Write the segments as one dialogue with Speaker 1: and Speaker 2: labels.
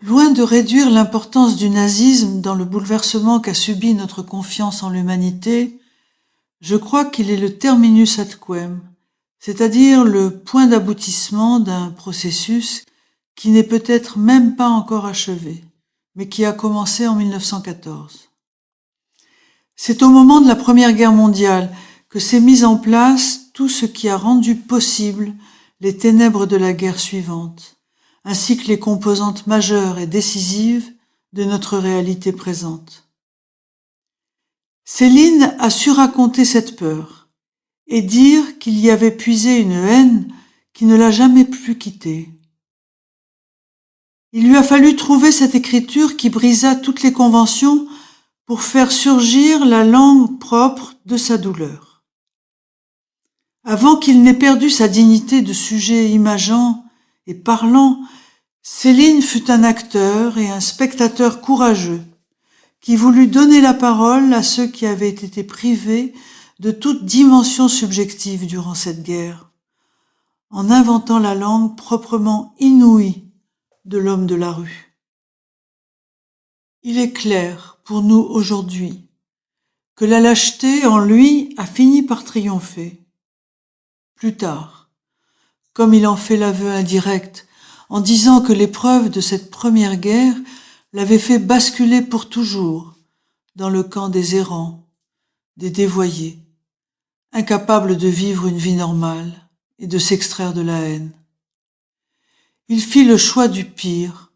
Speaker 1: Loin de réduire l'importance du nazisme dans le bouleversement qu'a subi notre confiance en l'humanité, je crois qu'il est le terminus ad quem, c'est-à-dire le point d'aboutissement d'un processus qui n'est peut-être même pas encore achevé, mais qui a commencé en 1914. C'est au moment de la Première Guerre mondiale que s'est mis en place tout ce qui a rendu possible les ténèbres de la guerre suivante, ainsi que les composantes majeures et décisives de notre réalité présente. Céline a su raconter cette peur et dire qu'il y avait puisé une haine qui ne l'a jamais plus quittée. Il lui a fallu trouver cette écriture qui brisa toutes les conventions pour faire surgir la langue propre de sa douleur. Avant qu'il n'ait perdu sa dignité de sujet imageant et parlant, Céline fut un acteur et un spectateur courageux qui voulut donner la parole à ceux qui avaient été privés de toute dimension subjective durant cette guerre, en inventant la langue proprement inouïe de l'homme de la rue. Il est clair pour nous aujourd'hui que la lâcheté en lui a fini par triompher. Plus tard, comme il en fait l'aveu indirect, en disant que l'épreuve de cette première guerre l'avait fait basculer pour toujours dans le camp des errants, des dévoyés, incapables de vivre une vie normale et de s'extraire de la haine. Il fit le choix du pire,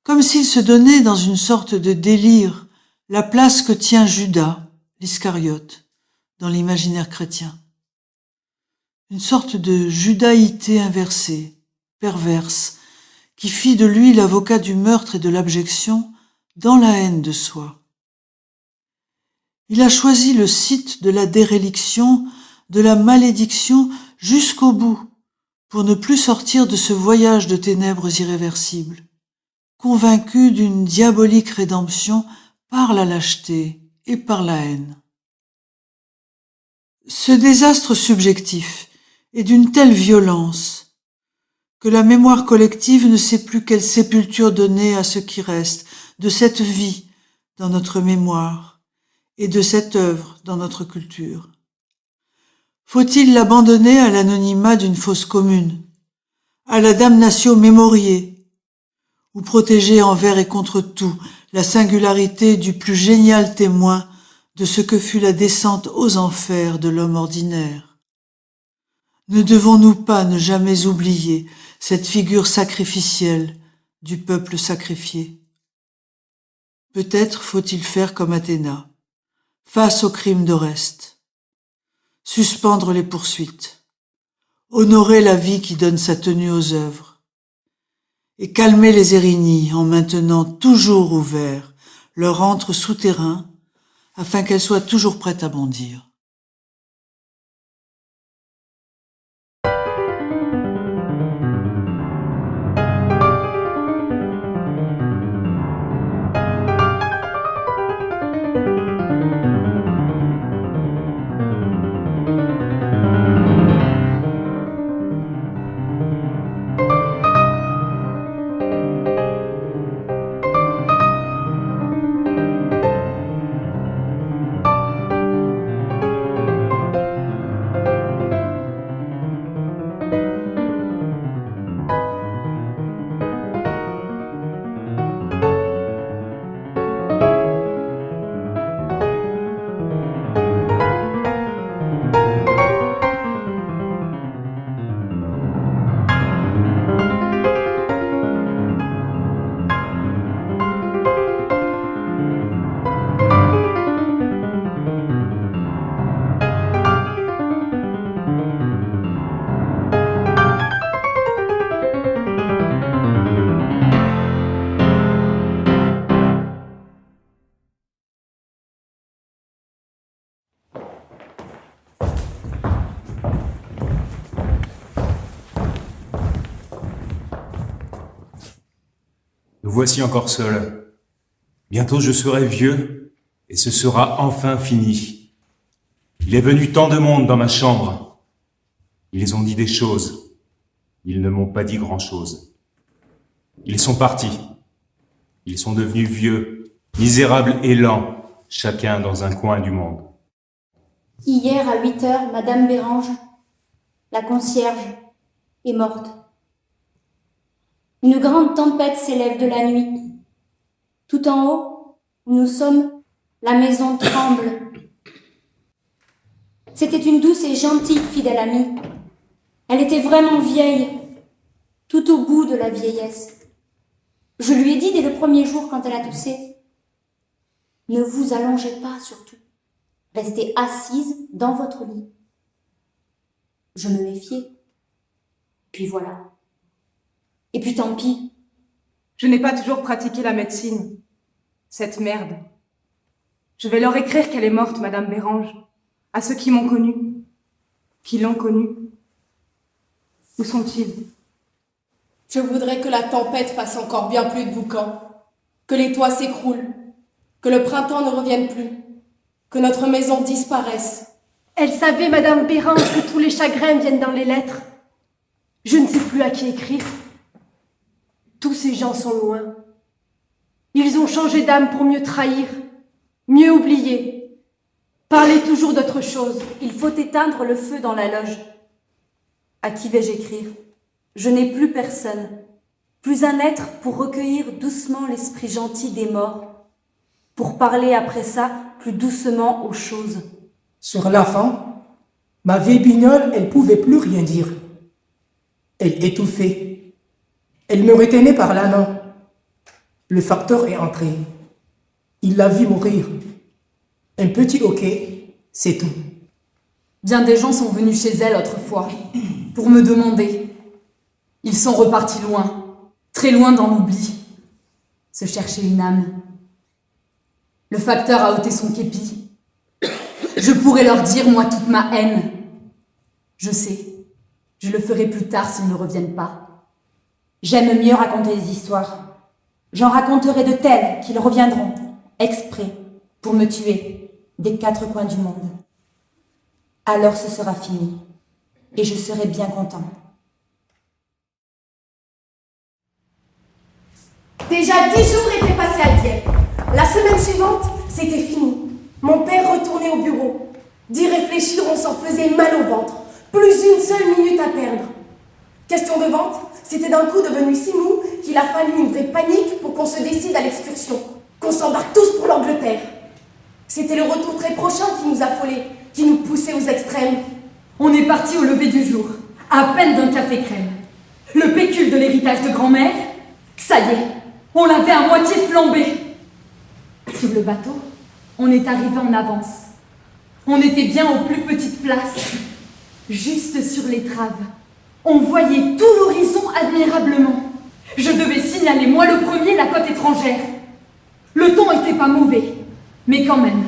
Speaker 1: comme s'il se donnait dans une sorte de délire la place que tient Judas, l'Iscariote, dans l'imaginaire chrétien. Une sorte de judaïté inversée, perverse, qui fit de lui l'avocat du meurtre et de l'abjection dans la haine de soi. Il a choisi le site de la déréliction, de la malédiction jusqu'au bout, pour ne plus sortir de ce voyage de ténèbres irréversibles, convaincu d'une diabolique rédemption par la lâcheté et par la haine. Ce désastre subjectif est d'une telle violence que la mémoire collective ne sait plus quelle sépulture donner à ce qui reste de cette vie dans notre mémoire et de cette œuvre dans notre culture. Faut-il l'abandonner à l'anonymat d'une fosse commune, à la damnatio memoriae, ou protéger envers et contre tout la singularité du plus génial témoin de ce que fut la descente aux enfers de l'homme ordinaire? Ne devons-nous pas ne jamais oublier cette figure sacrificielle du peuple sacrifié? Peut-être faut-il faire comme Athéna, face au crime d'Oreste, suspendre les poursuites, honorer la vie qui donne sa tenue aux œuvres, et calmer les Érignies en maintenant toujours ouverts leur antre souterrain afin qu'elles soient toujours prêtes à bondir.
Speaker 2: Nous voici encore seuls. Bientôt je serai vieux, et ce sera enfin fini. Il est venu tant de monde dans ma chambre. Ils ont dit des choses. Ils ne m'ont pas dit grand-chose. Ils sont partis. Ils sont devenus vieux, misérables et lents, chacun dans un coin du monde.
Speaker 3: Hier à 8 heures, Madame Bérange, la concierge, est morte. Une grande tempête s'élève de la nuit. Tout en haut, où nous sommes, la maison tremble. C'était une douce et gentille fidèle amie. Elle était vraiment vieille, tout au bout de la vieillesse. Je lui ai dit dès le premier jour quand elle a toussé, « Ne vous allongez pas surtout, restez assise dans votre lit. » Je me méfiais. Puis voilà. Et puis tant pis.
Speaker 4: Je n'ai pas toujours pratiqué la médecine. Cette merde. Je vais leur écrire qu'elle est morte, Madame Bérange, à ceux qui m'ont connue, qui l'ont connue. Où sont-ils?
Speaker 5: Je voudrais que la tempête fasse encore bien plus de boucan, que les toits s'écroulent, que le printemps ne revienne plus, que notre maison disparaisse.
Speaker 6: Elle savait, Madame Bérange, que tous les chagrins viennent dans les lettres. Je ne sais plus à qui écrire. Tous ces gens sont loin. Ils ont changé d'âme pour mieux trahir, mieux oublier, parler toujours d'autre chose.
Speaker 3: Il faut éteindre le feu dans la loge. À qui vais-je écrire? Je n'ai plus personne, plus un être pour recueillir doucement l'esprit gentil des morts, pour parler après ça plus doucement aux choses.
Speaker 7: Sur la fin, ma vieille Bignole, elle pouvait plus rien dire. Elle étouffait. Elle me retenait par la main. Le facteur est entré. Il l'a vu mourir. Un petit hoquet, c'est tout.
Speaker 8: Bien des gens sont venus chez elle autrefois, pour me demander. Ils sont repartis loin, très loin dans l'oubli, se chercher une âme. Le facteur a ôté son képi. Je pourrais leur dire, moi, toute ma haine. Je sais, je le ferai plus tard s'ils ne reviennent pas.
Speaker 3: J'aime mieux raconter des histoires. J'en raconterai de telles qu'ils reviendront, exprès, pour me tuer, des 4 coins du monde. Alors ce sera fini, et je serai bien content.
Speaker 6: Déjà 10 jours étaient passés à Dieppe. La semaine suivante, c'était fini. Mon père retournait au bureau. D'y réfléchir, on s'en faisait mal au ventre. Plus une seule minute à perdre. Question de vente, c'était d'un coup devenu si mou qu'il a fallu une vraie panique pour qu'on se décide à l'excursion, qu'on s'embarque tous pour l'Angleterre. C'était le retour très prochain qui nous affolait, qui nous poussait aux extrêmes.
Speaker 8: On est parti au lever du jour, à peine d'un café crème. Le pécule de l'héritage de grand-mère, ça y est, on l'avait à moitié flambé. Sur le bateau, on est arrivé en avance. On était bien aux plus petites places, juste sur l'étrave. On voyait tout l'horizon admirablement. Je devais signaler, moi le premier, la côte étrangère. Le temps était pas mauvais, mais quand même.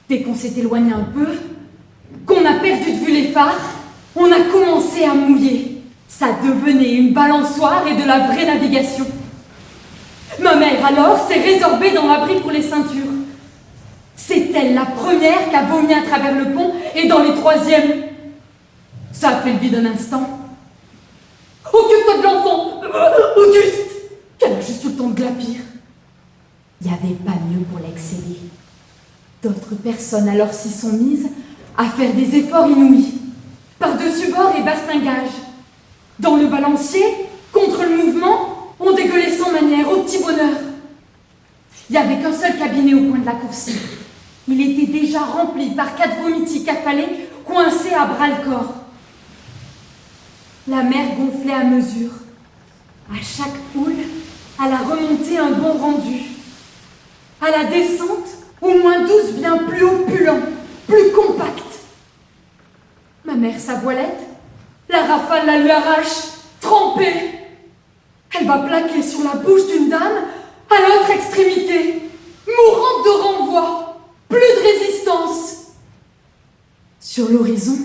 Speaker 8: Dès qu'on s'est éloigné un peu, qu'on a perdu de vue les phares, on a commencé à mouiller. Ça devenait une balançoire et de la vraie navigation. Ma mère, alors, s'est résorbée dans l'abri pour les ceintures. C'est elle la première qui a vomi à travers le pont et dans les troisièmes. Ça a fait le vide un instant. Occupe-toi de l'enfant, Auguste! Qu'elle a juste eu le temps de glapir. Il n'y avait pas mieux pour l'exceller. D'autres personnes alors s'y sont mises à faire des efforts inouïs, par-dessus bord et bastingage. Dans le balancier, contre le mouvement, on dégueulait sans manière, au petit bonheur. Il n'y avait qu'un seul cabinet au coin de la coursive. Il était déjà rempli par 4 vomitis affalés, coincés à bras-le-corps. La mer gonflait à mesure. À chaque houle, à la remontée, un bon rendu. À la descente, au moins 12 bien plus opulent, plus compact. Ma mère, sa voilette, la rafale la lui arrache, trempée. Elle va plaquer sur la bouche d'une dame à l'autre extrémité, mourante de renvoi, plus de résistance. Sur l'horizon,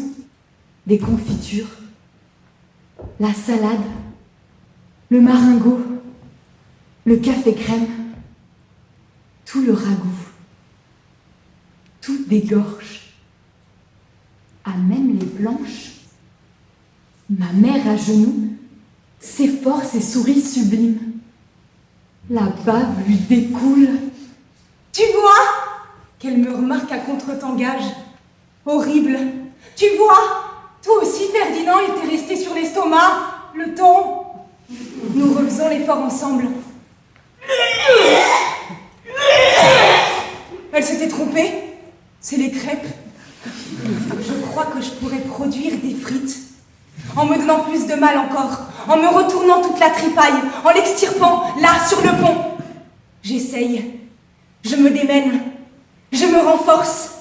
Speaker 8: des confitures, la salade, le maringot, le café crème, tout le ragoût, tout dégorge. À même les planches, ma mère à genoux s'efforce et sourit sublime. La bave lui découle.
Speaker 4: Tu vois qu'elle me remarque à contre-tangage. Horrible. Tu vois, toi aussi, Ferdinand, il t'est resté sur l'estomac, le ton. Nous refaisons l'effort ensemble. Elle s'était trompée. C'est les crêpes. Je crois que je pourrais produire des frites. En me donnant plus de mal encore, en me retournant toute la tripaille, en l'extirpant, là, sur le pont. J'essaye. Je me démène. Je me renforce.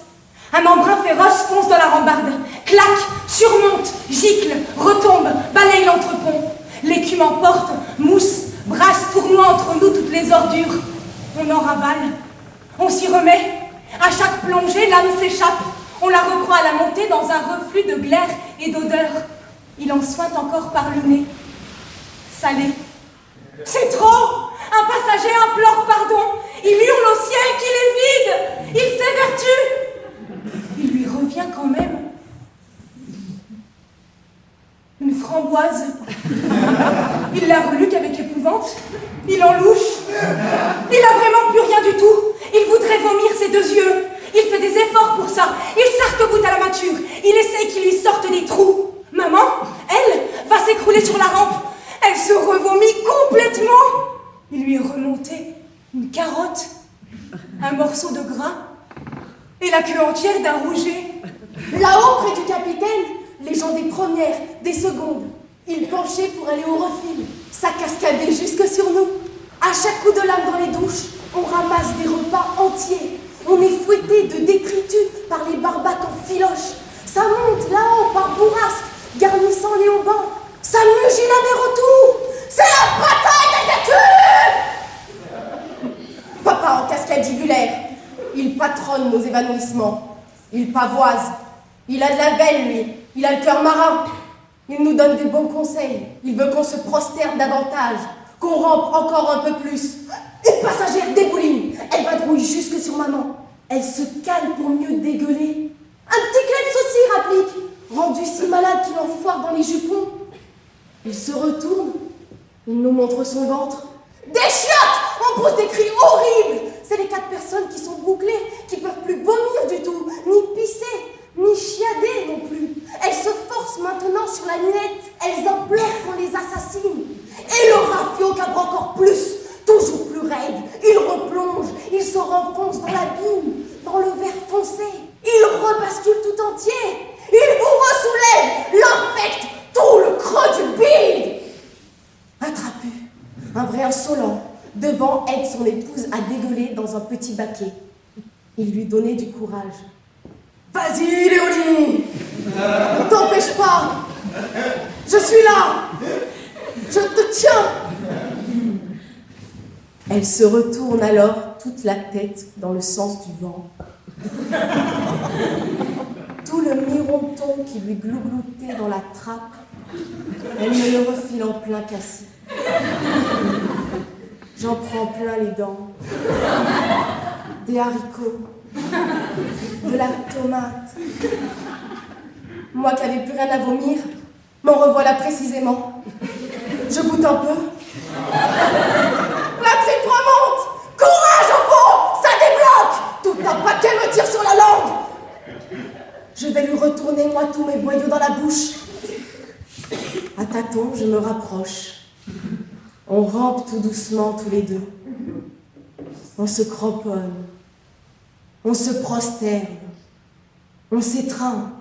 Speaker 4: Un embrun féroce fonce dans la rambarde, claque, surmonte, gicle, retombe, balaye l'entrepont. L'écume emporte, mousse, brasse, tournoie entre nous toutes les ordures. On en ravale, on s'y remet. À chaque plongée, l'âme s'échappe. On la reprend à la montée dans un reflux de glaire et d'odeur. Il en sointe encore par le nez. Salé. C'est trop! Un passager implore pardon. Il hurle au ciel qu'il est vide. Il s'évertue. Il lui revient quand même une framboise. Il la relue qu'avec épouvante. Il en louche. Il a vraiment plus rien du tout. Il voudrait vomir ses deux yeux. Il fait des efforts pour ça. Il s'arc-boute à la mâture. Il essaye qu'il lui sorte des trous. Maman, elle, va s'écrouler sur la rampe. Elle se revomit complètement. Il lui est remonté une carotte, un morceau de gras et la queue entière d'un rouget.
Speaker 6: Là-haut, près du capitaine, les gens des premières, des secondes, ils penchaient pour aller au refil. Ça cascadait jusque sur nous. À chaque coup de lame dans les douches, on ramasse des repas entiers. On est fouetté de détritus par les barbaques en filoche. Ça monte là-haut par bourrasque, garnissant les haubans. Ça mugine à mes retours. C'est la bataille des écus. Papa en cascadibulaire, il patronne nos évanouissements. Il pavoise. Il a de la veine, lui. Il a le cœur marin. Il nous donne des bons conseils. Il veut qu'on se prosterne davantage, qu'on rampe encore un peu plus. Une passagère débouline. Elle vadrouille jusque sur maman. Elle se cale pour mieux dégueuler. Un petit kleps aussi, rapplique, rendu si malade qu'il en foire dans les jupons. Il se retourne. Il nous montre son ventre. Des chiottes! On pousse des cris horribles. C'est les 4 personnes qui sont bouclées, qui peuvent plus vomir du tout, ni pisser, ni chiader non plus. Elles se forcent maintenant sur la lunette. Elles implorent qu'on les assassine. Et le rafio cabre encore plus, toujours plus raide. Il replonge, il se renfonce dans l'abîme, dans le verre foncé. Il rebascule tout entier. Il vous ressoulève, l'infecte, tout le creux du bide. Un trapu, un vrai insolent, devant aide son épouse à dégueuler dans un petit baquet. Il lui donnait du courage. Vas-y, Léonie! Ne t'empêche pas! Je suis là! Je te tiens! Elle se retourne alors toute la tête dans le sens du vent. Tout le mironton qui lui glougloutait dans la trappe, elle me le refile en plein cassis. J'en prends plein les dents. Des haricots, de la tomate. Moi qui n'avais plus rien à vomir, m'en revoilà précisément. Je goûte un peu. La tripe remonte! Courage au fond! Ça débloque! Tout un paquet me tire sur la langue! Je vais lui retourner, moi, tous mes boyaux dans la bouche. À tâtons, je me rapproche. On rampe tout doucement tous les deux. On se cramponne. On se prosterne. On s'étreint.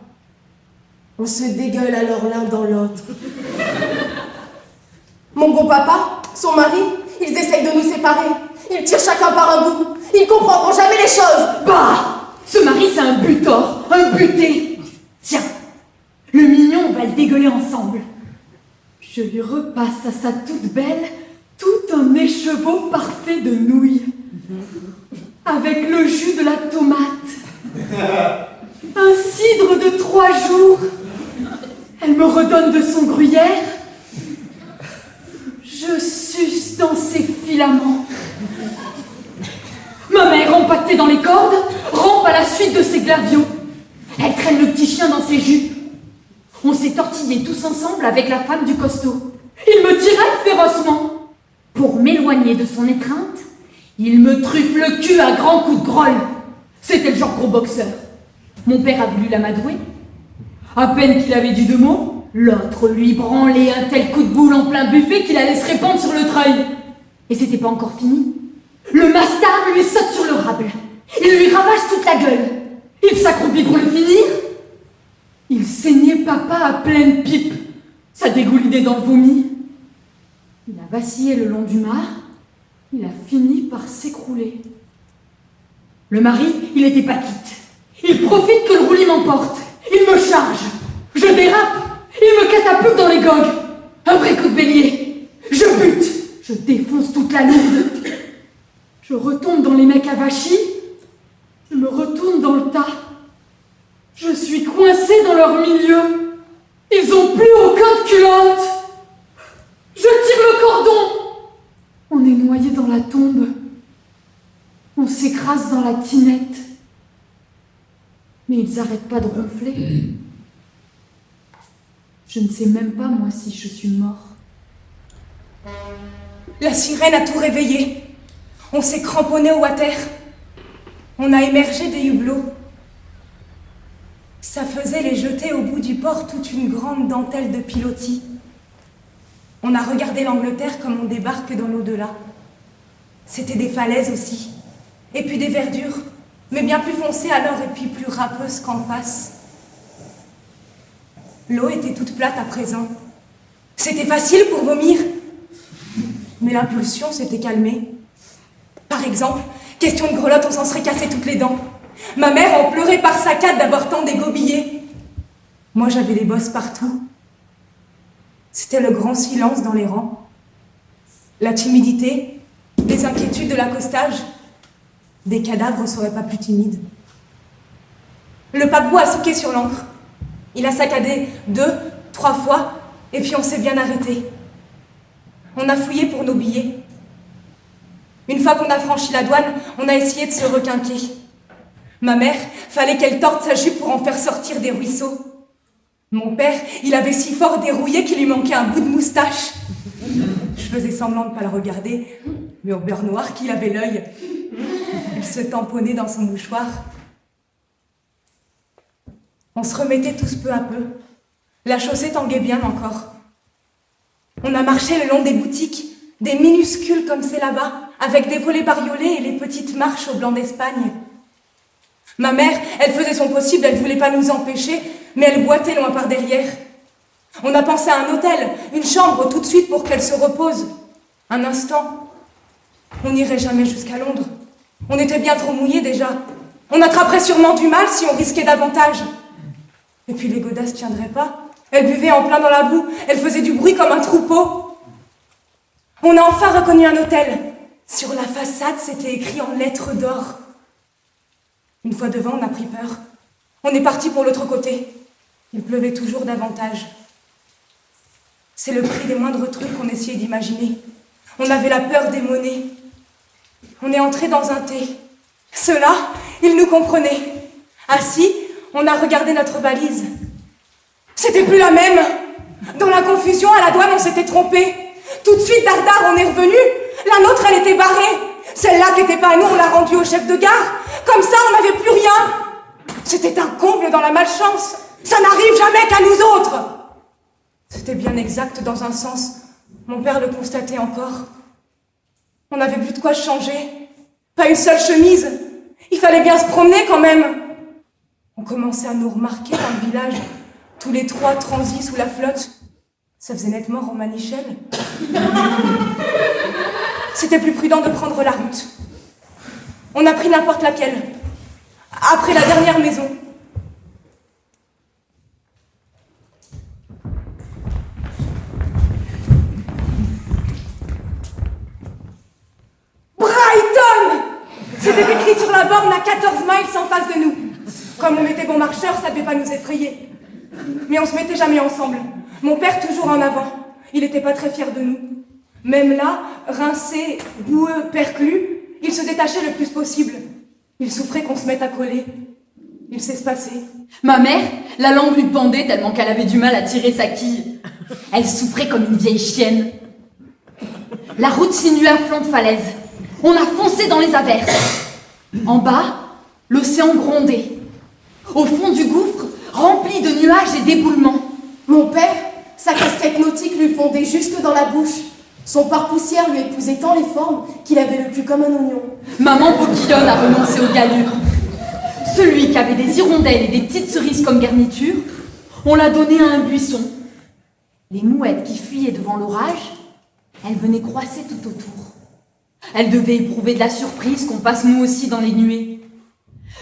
Speaker 6: On se dégueule alors l'un dans l'autre. Mon beau papa, son mari, ils essayent de nous séparer. Ils tirent chacun par un bout. Ils comprendront jamais les choses.
Speaker 8: Bah! Ce mari, c'est un butor, un buté. Tiens, le mignon, on va le dégueuler ensemble. Je lui repasse à sa toute belle tout un écheveau parfait de nouilles. Avec le jus de la tomate. Un cidre de 3 jours. Elle me redonne de son gruyère. Je suce dans ses filaments. Ma mère, empaquetée dans les cordes, rampe à la suite de ses glavions. Elle traîne le petit chien dans ses jupes. On s'est tortillés tous ensemble avec la femme du costaud. Il me tirait férocement. Pour m'éloigner de son étreinte, il me truffe le cul à grands coups de grolle. C'était le genre gros boxeur. Mon père a voulu l'amadouer. À peine qu'il avait dit 2 mots, l'autre lui branlait un tel coup de boule en plein buffet qu'il allait se répandre sur le treuil. Et c'était pas encore fini. Le mastard lui saute sur le rable. Il lui ravage toute la gueule. Il s'accroupit pour le finir. Il saignait papa à pleine pipe. Ça dégoulinait dans le vomi. Il a vacillé le long du mât. Il a fini par s'écrouler. Le mari, il était pas quitte. Il profite que le roulis m'emporte. Il me charge. Je dérape. Il me catapulte dans les gogues. Un vrai coup de bélier. Je bute. Je défonce toute la lourde. Je retombe dans les mecs avachis. Je me retourne dans le tas. Je suis coincée dans leur milieu. Ils ont plus aucun de culotte. Je tire le cordon. On est noyé dans la tombe. On s'écrase dans la tinette. Mais ils arrêtent pas de ronfler. Je ne sais même pas, moi, si je suis mort.
Speaker 4: La sirène a tout réveillé. On s'est cramponné au water. On a émergé des hublots. Ça faisait les jeter au bout du port toute une grande dentelle de pilotis. On a regardé l'Angleterre comme on débarque dans l'au-delà. C'était des falaises aussi. Et puis des verdures, mais bien plus foncées alors et puis plus râpeuses qu'en face. L'eau était toute plate à présent. C'était facile pour vomir. Mais l'impulsion s'était calmée. Par exemple, question de grelotte, on s'en serait cassé toutes les dents. Ma mère en pleurait par saccades d'avoir tant dégobillé. Moi, j'avais des bosses partout. C'était le grand silence dans les rangs. La timidité, les inquiétudes de l'accostage. Des cadavres ne seraient pas plus timides. Le paquebot a souqué sur l'ancre. Il a saccadé 2, 3 fois, et puis on s'est bien arrêté. On a fouillé pour nos billets. Une fois qu'on a franchi la douane, on a essayé de se requinquer. Ma mère, fallait qu'elle torde sa jupe pour en faire sortir des ruisseaux. Mon père, il avait si fort dérouillé qu'il lui manquait un bout de moustache. Je faisais semblant de ne pas le regarder, mais au beurre noir qu'il avait l'œil. Il se tamponnait dans son mouchoir. On se remettait tous peu à peu. La chaussée tanguait bien encore. On a marché le long des boutiques, des minuscules comme c'est là-bas, avec des volets bariolés et les petites marches au blanc d'Espagne. Ma mère, elle faisait son possible, elle voulait pas nous empêcher, mais elle boitait loin par derrière. On a pensé à un hôtel, une chambre tout de suite pour qu'elle se repose. Un instant. On n'irait jamais jusqu'à Londres. On était bien trop mouillés déjà. On attraperait sûrement du mal si on risquait davantage. Et puis les godasses tiendraient pas. Elles buvaient en plein dans la boue. Elles faisaient du bruit comme un troupeau. On a enfin reconnu un hôtel. Sur la façade, c'était écrit en lettres d'or. Une fois devant, on a pris peur. On est parti pour l'autre côté. Il pleuvait toujours davantage. C'est le prix des moindres trucs qu'on essayait d'imaginer. On avait la peur des monnaies. On est entré dans un thé. Ceux-là, ils nous comprenaient. Assis, on a regardé notre valise. C'était plus la même. Dans la confusion, à la douane, on s'était trompé. Tout de suite, dardard, on est revenu. La nôtre, elle était barrée. Celle-là qui n'était pas à nous, on l'a rendue au chef de gare. Comme ça, on n'avait plus rien. C'était un comble dans la malchance. Ça n'arrive jamais qu'à nous autres. C'était bien exact dans un sens. Mon père le constatait encore. On n'avait plus de quoi changer. Pas une seule chemise. Il fallait bien se promener quand même. On commençait à nous remarquer dans le village. Tous les 3 transis sous la flotte. Ça faisait nettement Romanichel. C'était plus prudent de prendre la route. On a pris n'importe laquelle. Après la dernière maison. Brighton! C'était écrit sur la borne à 14 miles en face de nous. Comme on était bons marcheurs, ça devait pas nous effrayer. Mais on se mettait jamais ensemble. Mon père toujours en avant. Il était pas très fier de nous. Même là, rincé, boueux, perclus, il se détachait le plus possible. Il souffrait qu'on se mette à coller. Il s'espaçait.
Speaker 8: Ma mère, la langue lui pendait tellement qu'elle avait du mal à tirer sa quille. Elle souffrait comme une vieille chienne. la route sinuait à flanc de falaise. On a foncé dans les averses. En bas, l'océan grondait. Au fond du gouffre, rempli de nuages et d'éboulements.
Speaker 6: Mon père, sa casquette nautique lui fondait jusque dans la bouche. Son pare-poussière lui épousait tant les formes qu'il avait le cul comme un oignon.
Speaker 8: Maman Boquillonne a renoncé aux galures. Celui qui avait des hirondelles et des petites cerises comme garniture, on l'a donné à un buisson. Les mouettes qui fuyaient devant l'orage, elles venaient croisser tout autour. Elles devaient éprouver de la surprise qu'on passe nous aussi dans les nuées.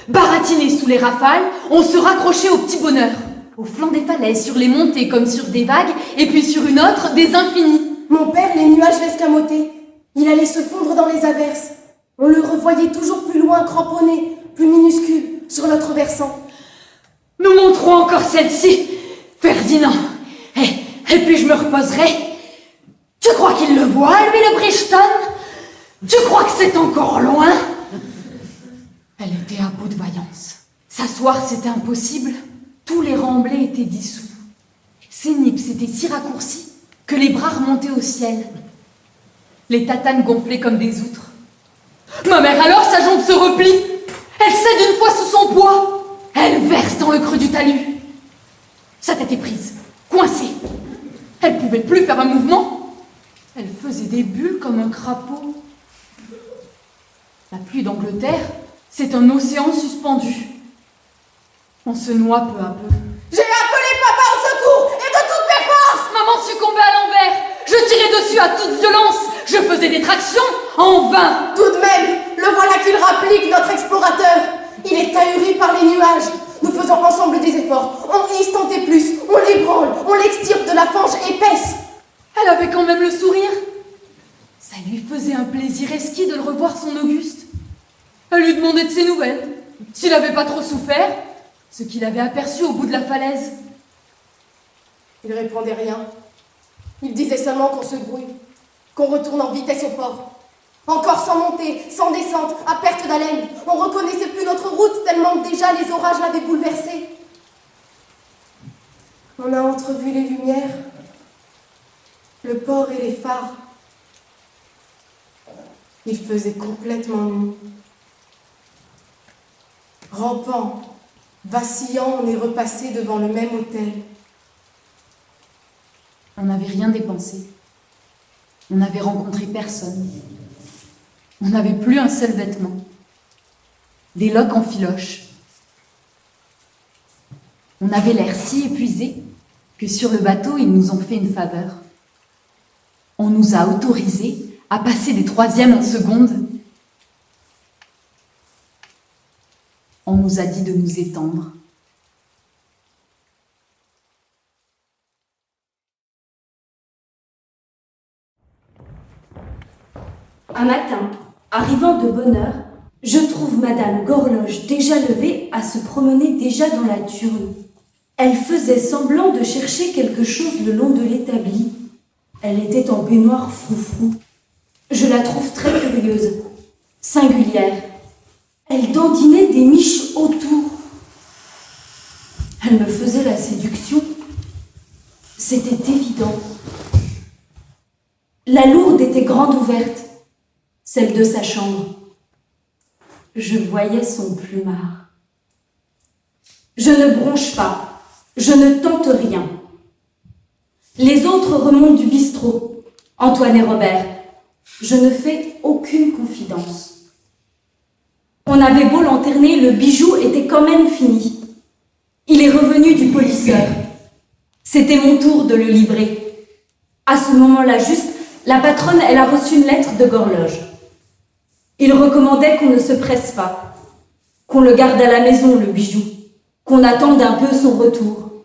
Speaker 8: Baratinés sous les rafales, on se raccrochait au petit bonheur, au flanc des falaises, sur les montées comme sur des vagues, et puis sur une autre, des infinis.
Speaker 6: Mon père, les nuages l'escamotaient. Il allait se fondre dans les averses. On le revoyait toujours plus loin, cramponné, plus minuscule, sur l'autre versant.
Speaker 8: Nous montrons encore celle-ci, Ferdinand. Et puis je me reposerai. Tu crois qu'il le voit, lui, le Bridgeton? Tu crois que c'est encore loin? Elle était à bout de vaillance. S'asseoir, c'était impossible. Tous les remblais étaient dissous. Ses nippes s'étaient si raccourcis que les bras remontaient au ciel. Les tatanes gonflaient comme des outres. Ma mère alors, sa jambe se replie. Elle cède une fois sous son poids. Elle verse dans le creux du talus. Sa tête est prise, coincée. Elle pouvait plus faire un mouvement. Elle faisait des bulles comme un crapaud. La pluie d'Angleterre, c'est un océan suspendu. On se noie peu à peu.
Speaker 6: J'ai appelé papa au secours et de toutes mes forces.
Speaker 8: Maman succombait à l'envers. Je tirais dessus à toute violence. Je faisais des tractions en vain.
Speaker 6: Tout de même, le voilà qu'il rapplique, notre explorateur. Il est ahuri par les nuages. Nous faisons ensemble des efforts. On hisse tant et plus. On l'ébranle. On l'extirpe de la fange épaisse.
Speaker 8: Elle avait quand même le sourire. Ça lui faisait un plaisir exquis de le revoir, son Auguste. Elle lui demandait de ses nouvelles, s'il n'avait pas trop souffert, ce qu'il avait aperçu au bout de la falaise.
Speaker 6: Il répondait rien. Il disait seulement qu'on se grouille, qu'on retourne en vitesse au port. Encore sans montée, sans descente, à perte d'haleine. On reconnaissait plus notre route tellement que déjà les orages l'avaient bouleversée. On a entrevu les lumières, le port et les phares. Il faisait complètement nuit. Rampant, vacillant, on est repassé devant le même hôtel.
Speaker 8: On n'avait rien dépensé. On n'avait rencontré personne. On n'avait plus un seul vêtement. Des loques en filoche. On avait l'air si épuisés que sur le bateau, ils nous ont fait une faveur. On nous a autorisés à passer des troisièmes en seconde. On nous a dit de nous étendre.
Speaker 3: Un matin, arrivant de bonne heure, je trouve Madame Gorloge déjà levée à se promener déjà dans la turne. Elle faisait semblant de chercher quelque chose le long de l'établi. Elle était en peignoir froufrou. Je la trouve très curieuse, singulière. Elle dandinait des miches autour. Elle me faisait la séduction. C'était évident. La lourde était grande ouverte, celle de sa chambre. Je voyais son plumard. Je ne bronche pas, je ne tente rien. Les autres remontent du bistrot, Antoine et Robert. Je ne fais aucune confidence. On avait beau lanterner, le bijou était quand même fini. Il est revenu du polisseur. C'était mon tour de le livrer. À ce moment-là juste, la patronne, elle a reçu une lettre de Gorloge. Il recommandait qu'on ne se presse pas, qu'on le garde à la maison, le bijou, qu'on attende un peu son retour,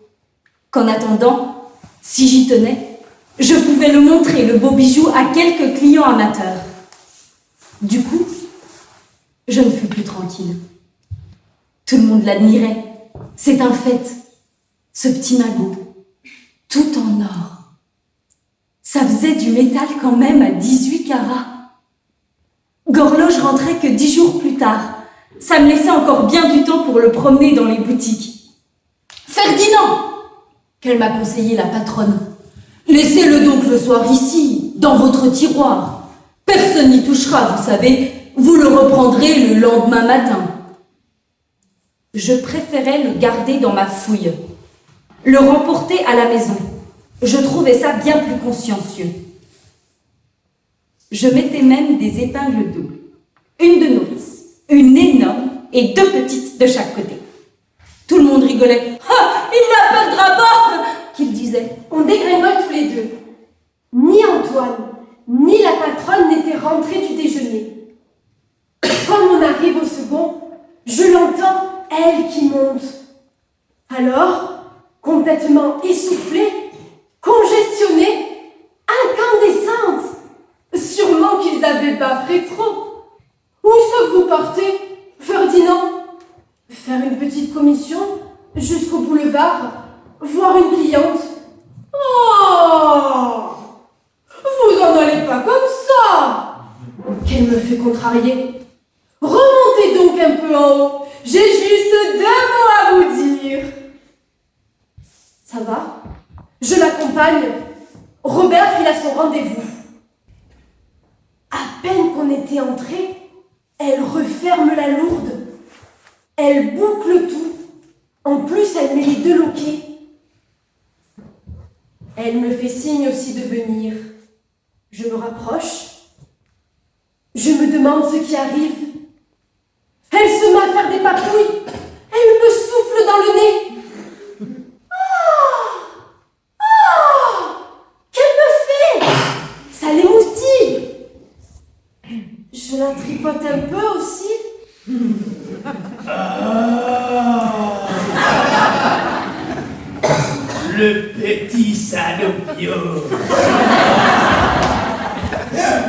Speaker 3: qu'en attendant, si j'y tenais, je pouvais le montrer, le beau bijou, à quelques clients amateurs. Du coup, je ne fus plus tranquille. Tout le monde l'admirait. C'est un fait. Ce petit magot, tout en or. Ça faisait du métal quand même à 18 carats. Gorloge rentrait que 10 jours plus tard. Ça me laissait encore bien du temps pour le promener dans les boutiques. « Ferdinand !» qu'elle m'a conseillé la patronne. « Laissez-le donc le soir ici, dans votre tiroir.
Speaker 8: Personne n'y touchera, vous savez. Vous le reprendrez le lendemain matin. Je préférais le garder dans ma fouille, le remporter à la maison. Je trouvais ça bien plus consciencieux. Je mettais même des épingles doubles. Une de nourrice, une énorme et 2 petites de chaque côté. Tout le monde rigolait. « Ah, il la perdra pas !» qu'il disait.
Speaker 5: On dégringole tous les deux. Ni Antoine, ni la patronne n'étaient rentrés du déjeuner. Comme on arrive au second, je l'entends, elle qui monte. Alors, complètement essoufflée, congestionnée, incandescente, sûrement qu'ils avaient baffré trop. Où est-ce que vous partez, Ferdinand? Faire une petite commission jusqu'au boulevard, voir une cliente. Oh! Vous en allez pas comme ça! Qu'elle me fait contrarier. Remontez donc un peu en haut. J'ai juste 2 mots à vous dire. Ça va? Je l'accompagne. Robert file à son rendez-vous. À peine qu'on était entré, elle referme la lourde. Elle boucle tout. En plus, elle met les 2 loquets. Elle me fait signe aussi de venir. Je me rapproche. Je me demande ce qui arrive. Elle se met à faire des papouilles. Elle me souffle dans le nez. Ah! Ah! Qu'elle me fait? Ça l'émoustille. Je la tripote un peu aussi.
Speaker 9: Le petit salopio.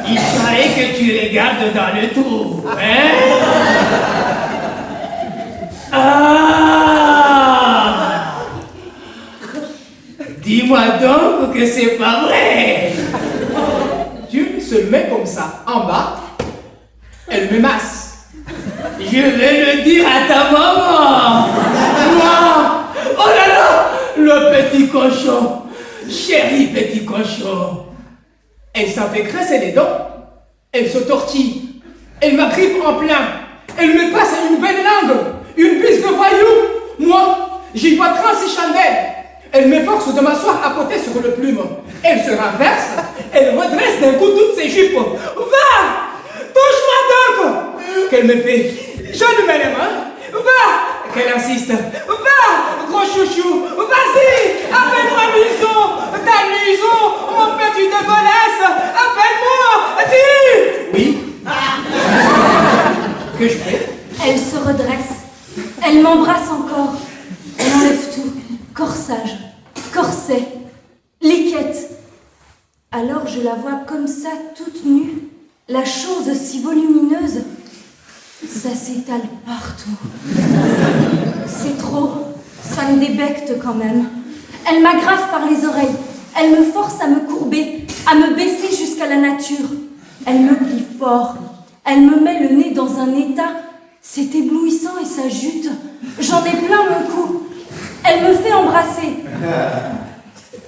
Speaker 9: Il paraît que tu regardes dans le trou, hein? Ah! Dis-moi donc que c'est pas vrai.
Speaker 7: Dieu se met comme ça, en bas. Elle me masse.
Speaker 9: Je vais le dire à ta maman. Moi, oh là là, le petit cochon. Chéri petit cochon.
Speaker 7: Elle s'en fait cresser les dents. Elle se tortille. Elle m'agrippe en plein. Elle me passe une belle langue. Une bise de voyou. Moi, j'y vois 36 chandelles. Elle m'efforce de m'asseoir à côté sur le plume. Elle se renverse. Elle redresse d'un coup toutes ses jupes. Va! Touche-moi donc! Qu'elle me fait. Je lui mets les mains. Va! Qu'elle insiste. Va! Gros chouchou. Vas-y! Appelle-moi Luison. Ta Luison. Mon petit de Golès. Appelle-moi. Dis! Oui? Que je fais?
Speaker 8: Elle se redresse. Elle m'embrasse encore. Elle enlève tout. Corsage, corset, liquette. Alors je la vois comme ça, toute nue. La chose si volumineuse. Ça s'étale partout. C'est trop. Ça me débecte quand même. Elle m'agraffe par les oreilles. Elle me force à me courber, à me baisser jusqu'à la nature. Elle me plie fort. Elle me met le nez dans un état. C'est éblouissant et ça jute. J'en ai plein mon cou. Elle me fait embrasser.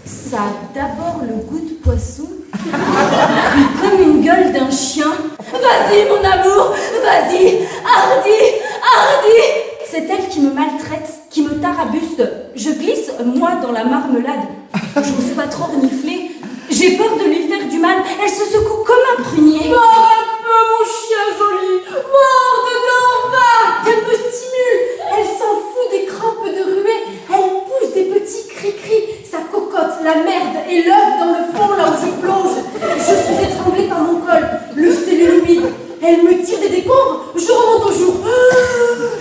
Speaker 8: Ça a d'abord le goût de poisson, puis comme une gueule d'un chien. Vas-y mon amour, vas-y, hardi, hardi. C'est elle qui me maltraite, qui me tarabuste. Je glisse, moi, dans la marmelade. J'ose pas trop renifler. J'ai peur de lui faire du mal. Elle se secoue comme un prunier.
Speaker 5: Mors un peu, mon chien joli. Mors dedans, va. Elle me stimule. Elle s'en fout des crampes de ruée. Elle pousse des petits cris-cris. Ça cocotte la merde et l'œuf dans le fond là où je plonge. Je suis étranglée par mon col, le celluloïde. Elle me tire des décombres. Je remonte au jour.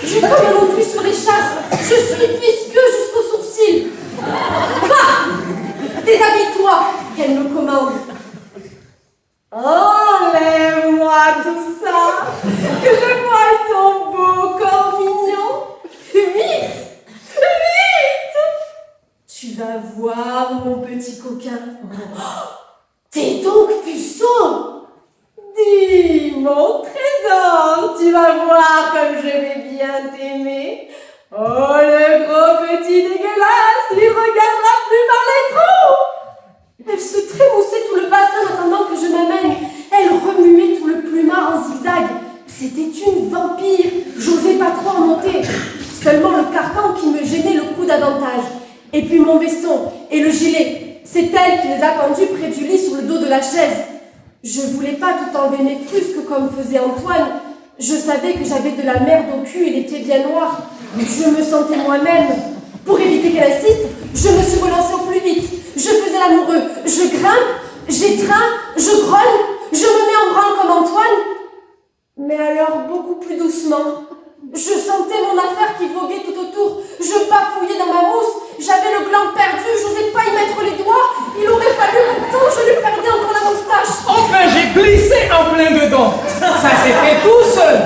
Speaker 5: J'ai comme un enduit sur les chasses. Je suis visqueux jusqu'aux sourcils. Va. Déshabille-toi, qu'elle me commande. Enlève-moi tout ça, que je voie ton beau corps mignon. Vite, vite. Tu vas voir, mon petit coquin. T'es donc puceau. Dis, mon trésor, tu vas voir comme je vais bien t'aimer. Oh, le gros petit dégueulasse, il regardera plus par les trous. Elle se trémoussait tout le bassin en attendant que je m'amène. Elle remuait la chaise. Je voulais pas tout enlever mes frusques comme faisait Antoine. Je savais que j'avais de la merde au cul et les pieds bien noirs. Je me sentais moi-même. Pour éviter qu'elle insiste, je me suis relancée au plus vite. Je faisais l'amoureux. Je grimpe, j'étreins, je grogne, je me mets en branle comme Antoine. Mais alors beaucoup plus doucement. Je sentais mon affaire qui voguait tout autour. Je bafouillais dans ma mousse. J'avais le gland perdu, j'osais pas y mettre les doigts. Il aurait fallu pourtant, je lui perdais encore la moustache.
Speaker 9: Enfin, j'ai glissé en plein dedans. Ça s'est fait tout seul.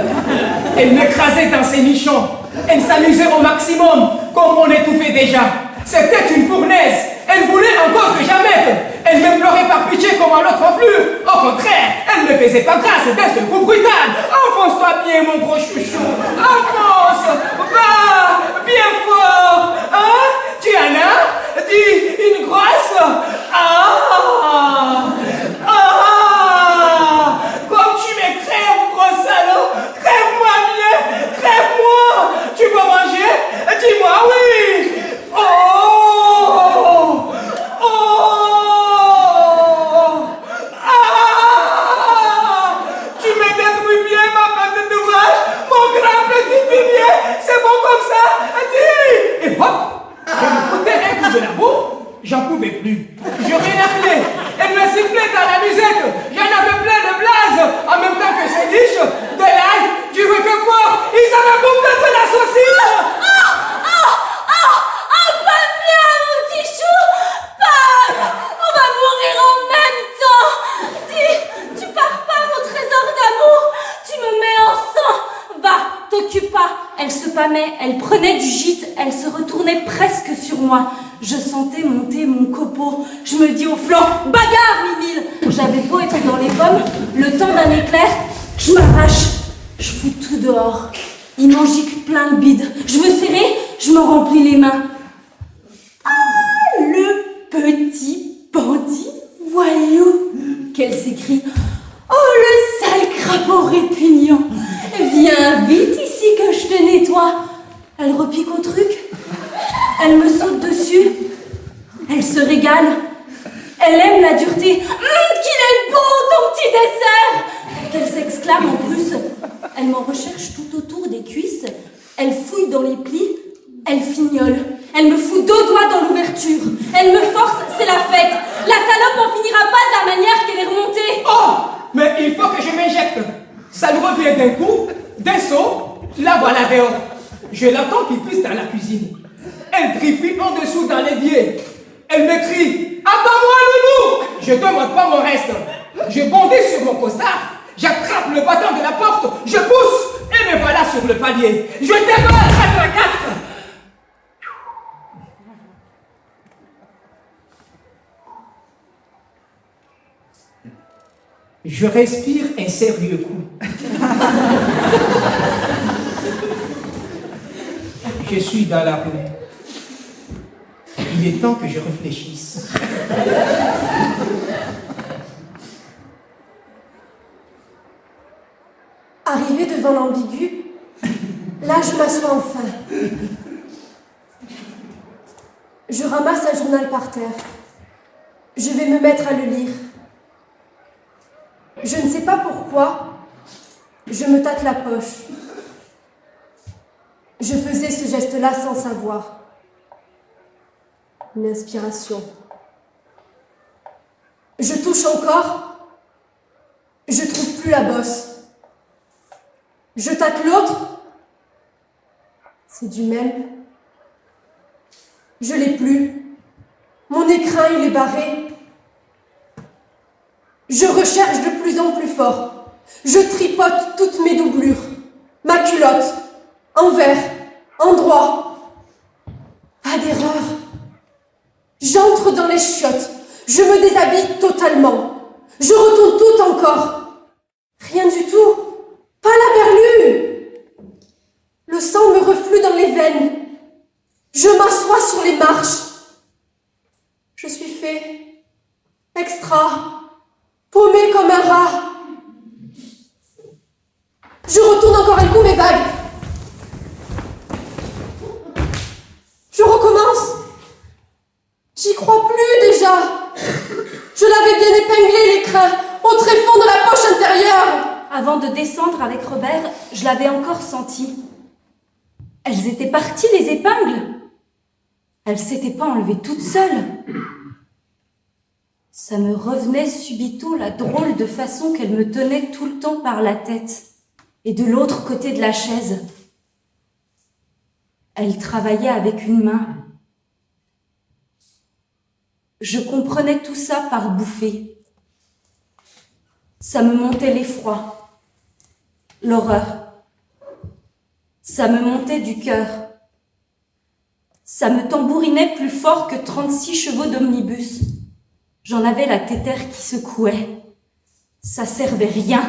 Speaker 9: Elle m'écrasait dans ses nichons. Elle s'amusait au maximum, comme on étouffait déjà. C'était une fournaise. Elle voulait encore que j'amène. Elle me pleurait par pitié comme à l'autre flux. Au contraire, elle ne faisait pas grâce d'un seul coup brutal. Enfonce-toi bien, mon gros chouchou. Enfonce. Va. Bien fort. Hein? Tu en as? Dis, une grosse? Ah. Ah. Comme tu m'écrèves, gros salaud. Crève-moi bien. Crève-moi. Tu veux manger? Dis-moi oui. Oh. Tu me détruis bien, ma bête de vache, mon grand petit pilier, c'est bon comme ça, dis. Et hop, je me foutais un coup de la boue, j'en pouvais plus. Je renâclais, elle me sifflait dans la musette, j'en avais plein de blazes, en même temps que ces niches, de l'ail, tu veux que fort, ils avaient bouffé de la saucisse.
Speaker 3: Elle se pâmait, elle prenait du gîte, elle se retournait presque sur moi. Je sentais monter mon copeau. Je me dis au flanc, bagarre, Mimile. J'avais beau être dans les pommes, le temps d'un éclair, je m'arrache, je fous tout dehors. Il m'en gicle plein le bide. Je veux serrer, je me remplis les mains. Ah, le petit bandit voyou, qu'elle s'écrie. Oh, le sale crapaud répugnant. Viens vite ici que je te nettoie. Elle repique au truc. Elle me saute dessus. Elle se régale. Elle aime la dureté. Qu'il est beau ton petit dessert. Qu'elle s'exclame en plus. Elle m'en recherche tout autour des cuisses. Elle fouille dans les plis. Elle fignole. Elle me fout 2 doigts dans l'ouverture. Elle me force, c'est la fête. La salope n'en finira pas de la manière qu'elle est remontée.
Speaker 9: Oh, mais il faut que je m'injecte. Ça lui revient d'un coup, d'un saut, la voilà dehors. Je l'attends qu'il pisse dans la cuisine. Elle griffe en dessous dans l'évier. Elle me crie, attends-moi, loulou. Je ne demande pas mon reste. Je bondis sur mon costard, j'attrape le bâton de la porte, je pousse, et me voilà sur le palier. Je dévore 4. Je respire un sérieux coup. Je suis dans la rue. Il est temps que je réfléchisse.
Speaker 5: Arrivé devant l'ambigu, là je m'assois enfin. Je ramasse un journal par terre. Je vais me mettre à le lire. Je ne sais pas pourquoi, je me tâte la poche. Je faisais ce geste-là sans savoir. Une inspiration. Je touche encore. Je trouve plus la bosse. Je tâte l'autre. C'est du même. Je l'ai plus. Mon écrin, il est barré. Je recherche de plus en plus fort. Je tripote toutes mes doublures. Ma culotte, envers, endroit. Pas d'erreur. J'entre dans les chiottes. Je me déshabille totalement. Je retourne tout encore. Rien du tout. Pas la berlue. Le sang me reflue dans les veines. Je m'assois sur les marches. Je suis fait extra. Paumé comme un rat. Je retourne encore un coup mes vagues. Je recommence. J'y crois plus déjà. Je l'avais bien épinglé, les l'écrin, au tréfonds de la poche intérieure.
Speaker 8: Avant de descendre avec Robert, je l'avais encore senti. Elles étaient parties, les épingles. Elles s'étaient pas enlevées toutes seules. Ça me revenait subito la drôle de façon qu'elle me tenait tout le temps par la tête et de l'autre côté de la chaise. Elle travaillait avec une main. Je comprenais tout ça par bouffées. Ça me montait l'effroi, l'horreur. Ça me montait du cœur. Ça me tambourinait plus fort que 36 chevaux d'omnibus. J'en avais la tétère qui secouait. Ça servait rien.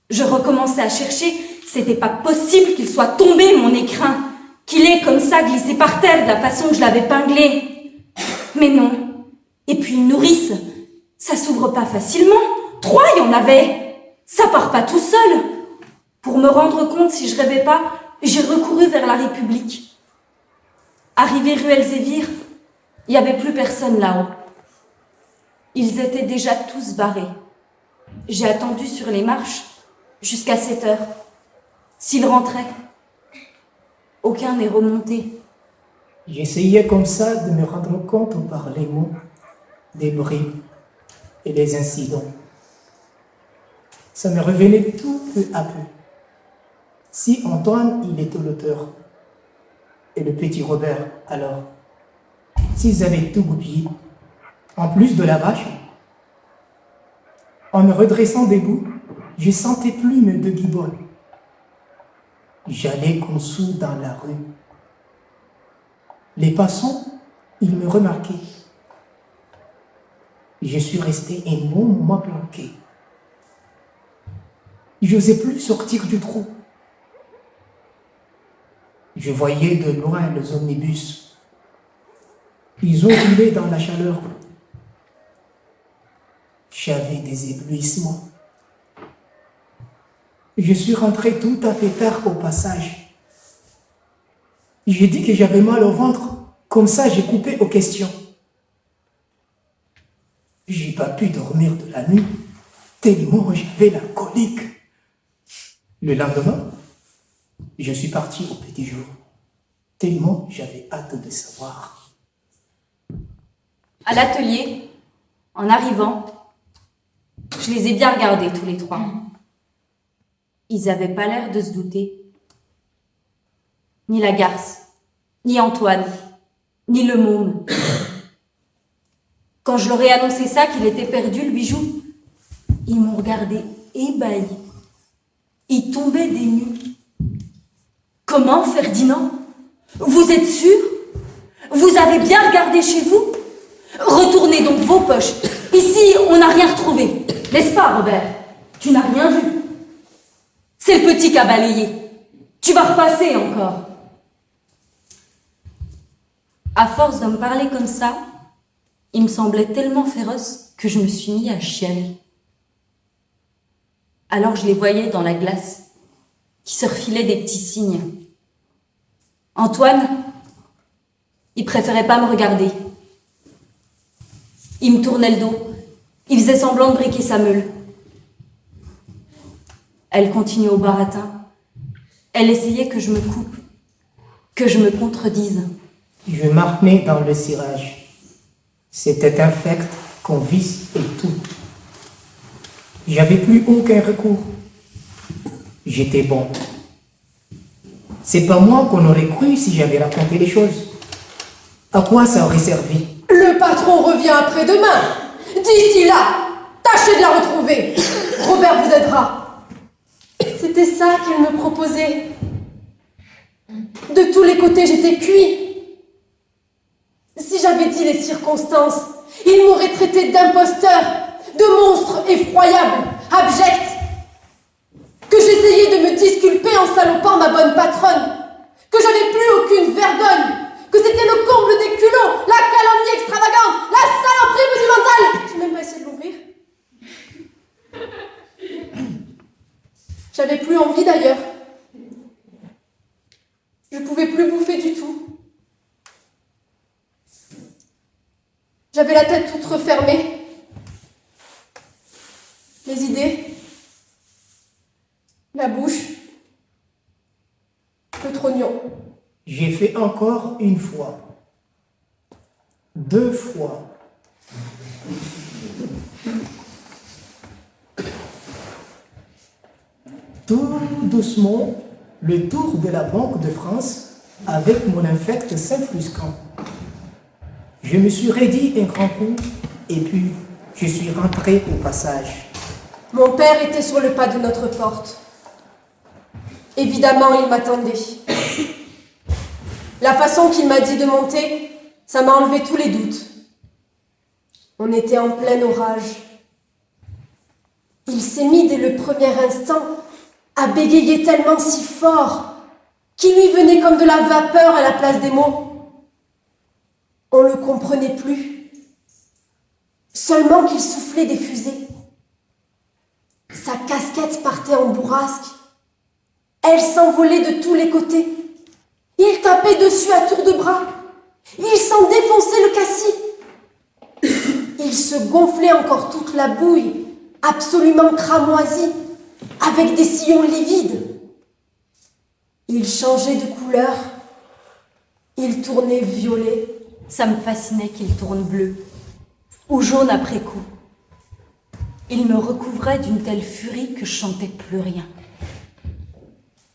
Speaker 8: Je recommençais à chercher. C'était pas possible qu'il soit tombé, mon écrin. Qu'il ait comme ça glissé par terre de la façon que je l'avais pinglé. Mais non. Et puis une nourrice, ça s'ouvre pas facilement. 3, il y en avait. Ça part pas tout seul. Pour me rendre compte si je rêvais pas, j'ai recouru vers la République. Arrivé rue Elzévir, il y avait plus personne là-haut. Ils étaient déjà tous barrés. J'ai attendu sur les marches jusqu'à 7 heures. S'ils rentraient, aucun n'est remonté.
Speaker 7: J'essayais comme ça de me rendre compte par les mots des bruits et des incidents. Ça me revenait tout peu à peu. Si Antoine, il était l'auteur, et le petit Robert, alors, s'ils avaient tout goupillé, en plus de la vache, en me redressant debout, je sentais plume de gibbon. J'allais comme sous dans la rue. Les passants, ils me remarquaient. Je suis resté un bon moment planqué. Je n'osais plus sortir du trou. Je voyais de loin les omnibus. Ils ont roulé dans la chaleur. J'avais des éblouissements. Je suis rentré tout à fait tard au passage. J'ai dit que j'avais mal au ventre, comme ça j'ai coupé aux questions. J'ai pas pu dormir de la nuit, tellement j'avais la colique. Le lendemain, je suis parti au petit jour, tellement j'avais hâte de savoir.
Speaker 8: À l'atelier, en arrivant, je les ai bien regardés tous les 3. Ils avaient pas l'air de se douter. Ni la garce, ni Antoine, ni le môme. Quand je leur ai annoncé ça, qu'il était perdu, le bijou, ils m'ont regardé ébahis. Ils tombaient des nues. Comment, Ferdinand? Vous êtes sûr? Vous avez bien regardé chez vous? Retournez donc vos poches. Ici, on n'a rien retrouvé. N'est-ce pas, Robert? Tu n'as rien vu. C'est le petit qui a balayé. Tu vas repasser encore. À force de me parler comme ça, il me semblait tellement féroce que je me suis mis à chialer. Alors je les voyais dans la glace, qui se refilaient des petits signes. Antoine, il préférait pas me regarder. Il me tournait le dos. Il faisait semblant de briquer sa meule. Elle continuait au baratin. Elle essayait que je me coupe, que je me contredise.
Speaker 7: Je marnais dans le cirage. C'était infect, qu'on visse et tout. J'avais plus aucun recours. J'étais bon. C'est pas moi qu'on aurait cru si j'avais raconté les choses. À quoi ça aurait servi?
Speaker 5: Le patron revient après-demain. D'ici là, tâchez de la retrouver. Robert vous aidera. C'était ça qu'il me proposait. De tous les côtés, j'étais cuit. Si j'avais dit les circonstances, il m'aurait traité d'imposteur, de monstre effroyable, abject. Que j'essayais de me disculper en salopant ma bonne patronne. Que j'avais plus aucune vergogne. Que c'était le comble des culots, la calomnie extravagante, la saloperie monumentale. J'ai même pas essayé de l'ouvrir. J'avais plus envie d'ailleurs. Je pouvais plus bouffer du tout. J'avais la tête toute refermée.
Speaker 6: Les idées, la bouche, le trognon.
Speaker 7: J'ai fait encore une fois, 2 fois. Tout doucement, le tour de la Banque de France avec mon infect Saint-Fluscan. Je me suis raidi un grand coup et puis je suis rentré au passage.
Speaker 6: Mon père était sur le pas de notre porte. Évidemment, il m'attendait. La façon qu'il m'a dit de monter, ça m'a enlevé tous les doutes. On était en plein orage. Il s'est mis dès le premier instant à bégayer tellement si fort qu'il lui venait comme de la vapeur à la place des mots. On le comprenait plus. Seulement qu'il soufflait des fusées. Sa casquette partait en bourrasque. Elle s'envolait de tous les côtés. Il tapait dessus à tour de bras. Il s'en défonçait le cassis. Il se gonflait encore toute la bouille, absolument cramoisie, avec des sillons livides. Il changeait de couleur. Il tournait violet.
Speaker 8: Ça me fascinait qu'il tourne bleu, ou jaune après coup. Il me recouvrait d'une telle furie que je chantais plus rien.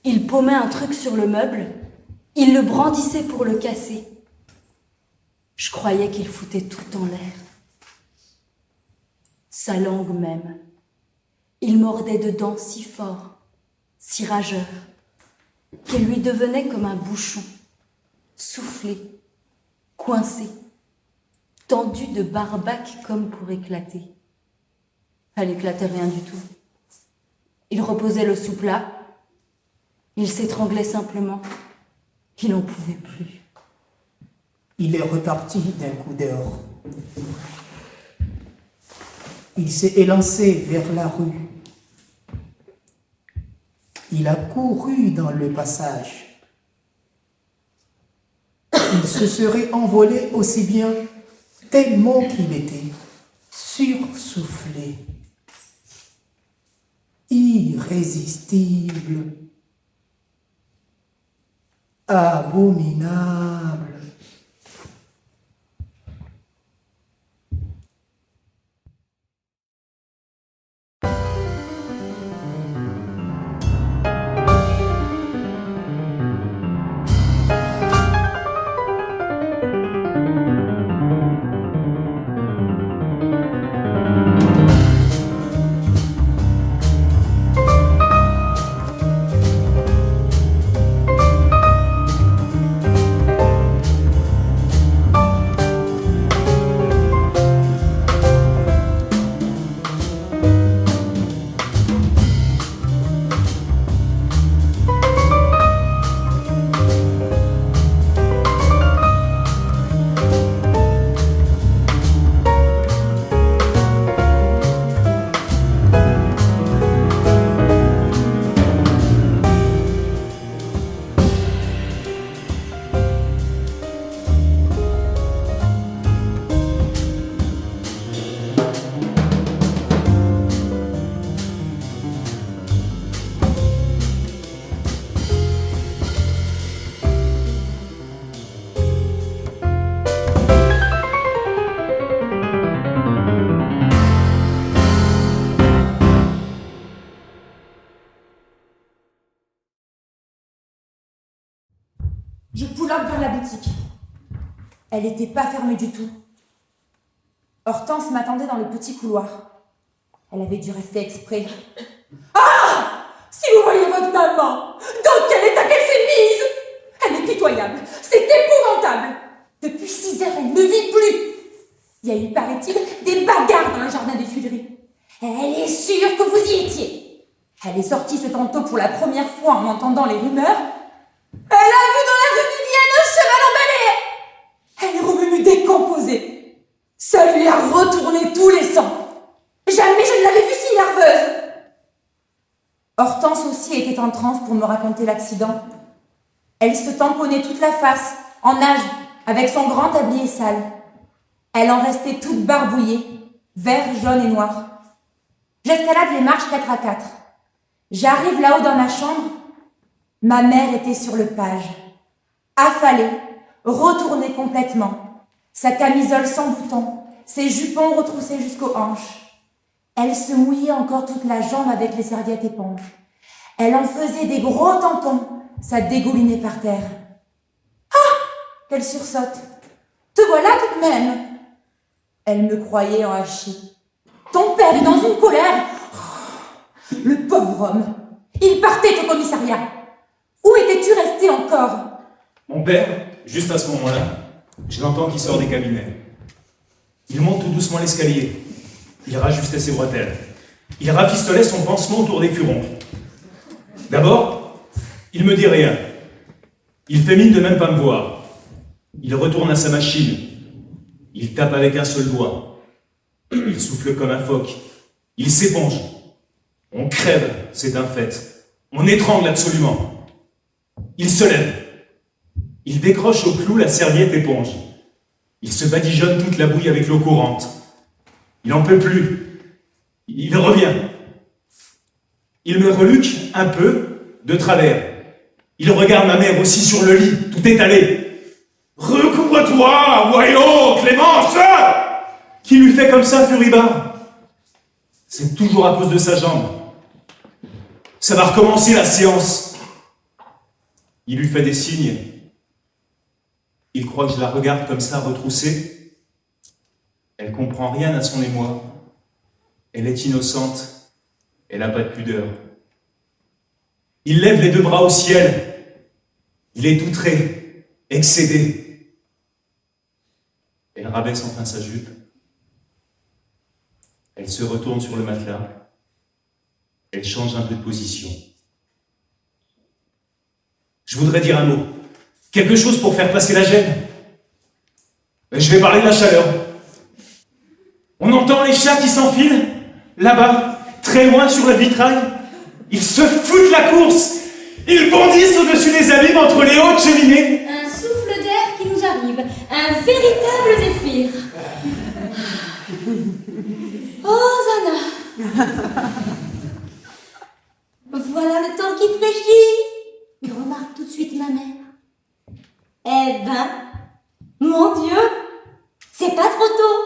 Speaker 8: Il paumait un truc sur le meuble, il le brandissait pour le casser. Je croyais qu'il foutait tout en l'air. Sa langue même. Il mordait dedans si fort, si rageur, qu'elle lui devenait comme un bouchon, soufflé, coincé, tendu de barbac comme pour éclater. Elle éclatait rien du tout. Il reposait le sous-plat, il s'étranglait simplement, il n'en pouvait plus.
Speaker 7: Il est reparti d'un coup dehors. Il s'est élancé vers la rue. Il a couru dans le passage. Il se serait envolé aussi bien, tellement qu'il était sursoufflé, irrésistible, abominable.
Speaker 4: Je pull-up vers la boutique. Elle n'était pas fermée du tout. Hortense m'attendait dans le petit couloir. Elle avait dû rester exprès. Ah! Si vous voyez votre maman, dans quel état qu'elle s'est mise! Elle est pitoyable, c'est épouvantable! Depuis 6 heures, elle ne vit plus! Il y a eu, paraît-il, des bagarres dans le jardin des Tuileries. Elle est sûre que vous y étiez. Elle est sortie ce tantôt pour la première fois en entendant les rumeurs. Elle a vu dans la rue Vivienne un cheval emballé! Elle est revenue décomposée. Ça lui a retourné tous les sangs. Jamais je ne l'avais vue si nerveuse. Hortense aussi était en transe pour me raconter l'accident. Elle se tamponnait toute la face, en nage, avec son grand tablier sale. Elle en restait toute barbouillée, vert, jaune et noir.
Speaker 6: J'escalade les marches 4 à 4. J'arrive là-haut dans ma chambre. Ma mère était sur le page. Affalée, retournée complètement. Sa camisole sans boutons, ses jupons retroussés jusqu'aux hanches. Elle se mouillait encore toute la jambe avec les serviettes éponges. Elle en faisait des gros tampons. Ça dégoulinait par terre. Ah! Qu'elle sursaute. Te voilà tout de même. Elle me croyait en hachis. Ton père est dans une colère. Oh, le pauvre homme. Il partait au commissariat. Où étais-tu resté encore?
Speaker 2: Mon père, juste à ce moment-là, je l'entends qui sort des cabinets. Il monte tout doucement l'escalier. Il rajustait ses bretelles. Il rafistolait son pansement autour des furons. D'abord, il me dit rien. Il fait mine de même pas me voir. Il retourne à sa machine. Il tape avec un seul doigt. Il souffle comme un phoque. Il s'éponge. On crève, c'est un fait. On étrangle absolument. Il se lève. Il décroche au clou la serviette éponge. Il se badigeonne toute la bouille avec l'eau courante. Il n'en peut plus. Il revient. Il me reluque un peu de travers. Il regarde ma mère aussi sur le lit, tout étalé. « Recouvre-toi, voyons, Clémence !» Qui lui fait comme ça, Furibard? C'est toujours à cause de sa jambe. Ça va recommencer la séance. Il lui fait des signes. Il croit que je la regarde comme ça, retroussée. Elle comprend rien à son émoi. Elle est innocente. Elle n'a pas de pudeur. Il lève les deux bras au ciel. Il est outré, excédé. Elle rabaisse enfin sa jupe. Elle se retourne sur le matelas. Elle change un peu de position. Je voudrais dire un mot. Quelque chose pour faire passer la gêne. Mais je vais parler de la chaleur. On entend les chats qui s'enfilent, là-bas, très loin sur le vitrail. Ils se foutent la course. Ils bondissent au-dessus des abîmes entre les hautes cheminées.
Speaker 3: Un souffle d'air qui nous arrive, un véritable zéphyr. Oh, Zana. Voilà le temps qui fléchit. Que remarque tout de suite ma mère. Eh ben, mon Dieu, c'est pas trop tôt.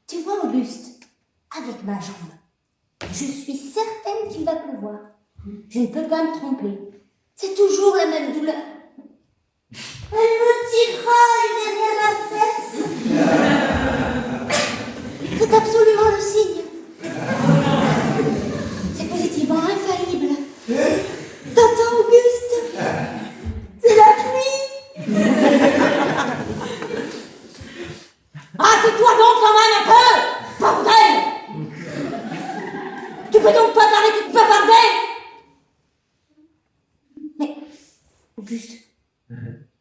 Speaker 3: Tu vois, Auguste, avec ma jambe, je suis certaine qu'il va pleuvoir. Je ne peux pas me tromper. C'est toujours la même douleur. Elle me tiraille derrière la fesse. C'est absolument le signe. C'est positivement infaillible. T'entends, Auguste? C'est la pluie. Ah, tais-toi donc quand même un peu, bordel! Tu peux donc pas t'arrêter de bavarder? Mais, Auguste,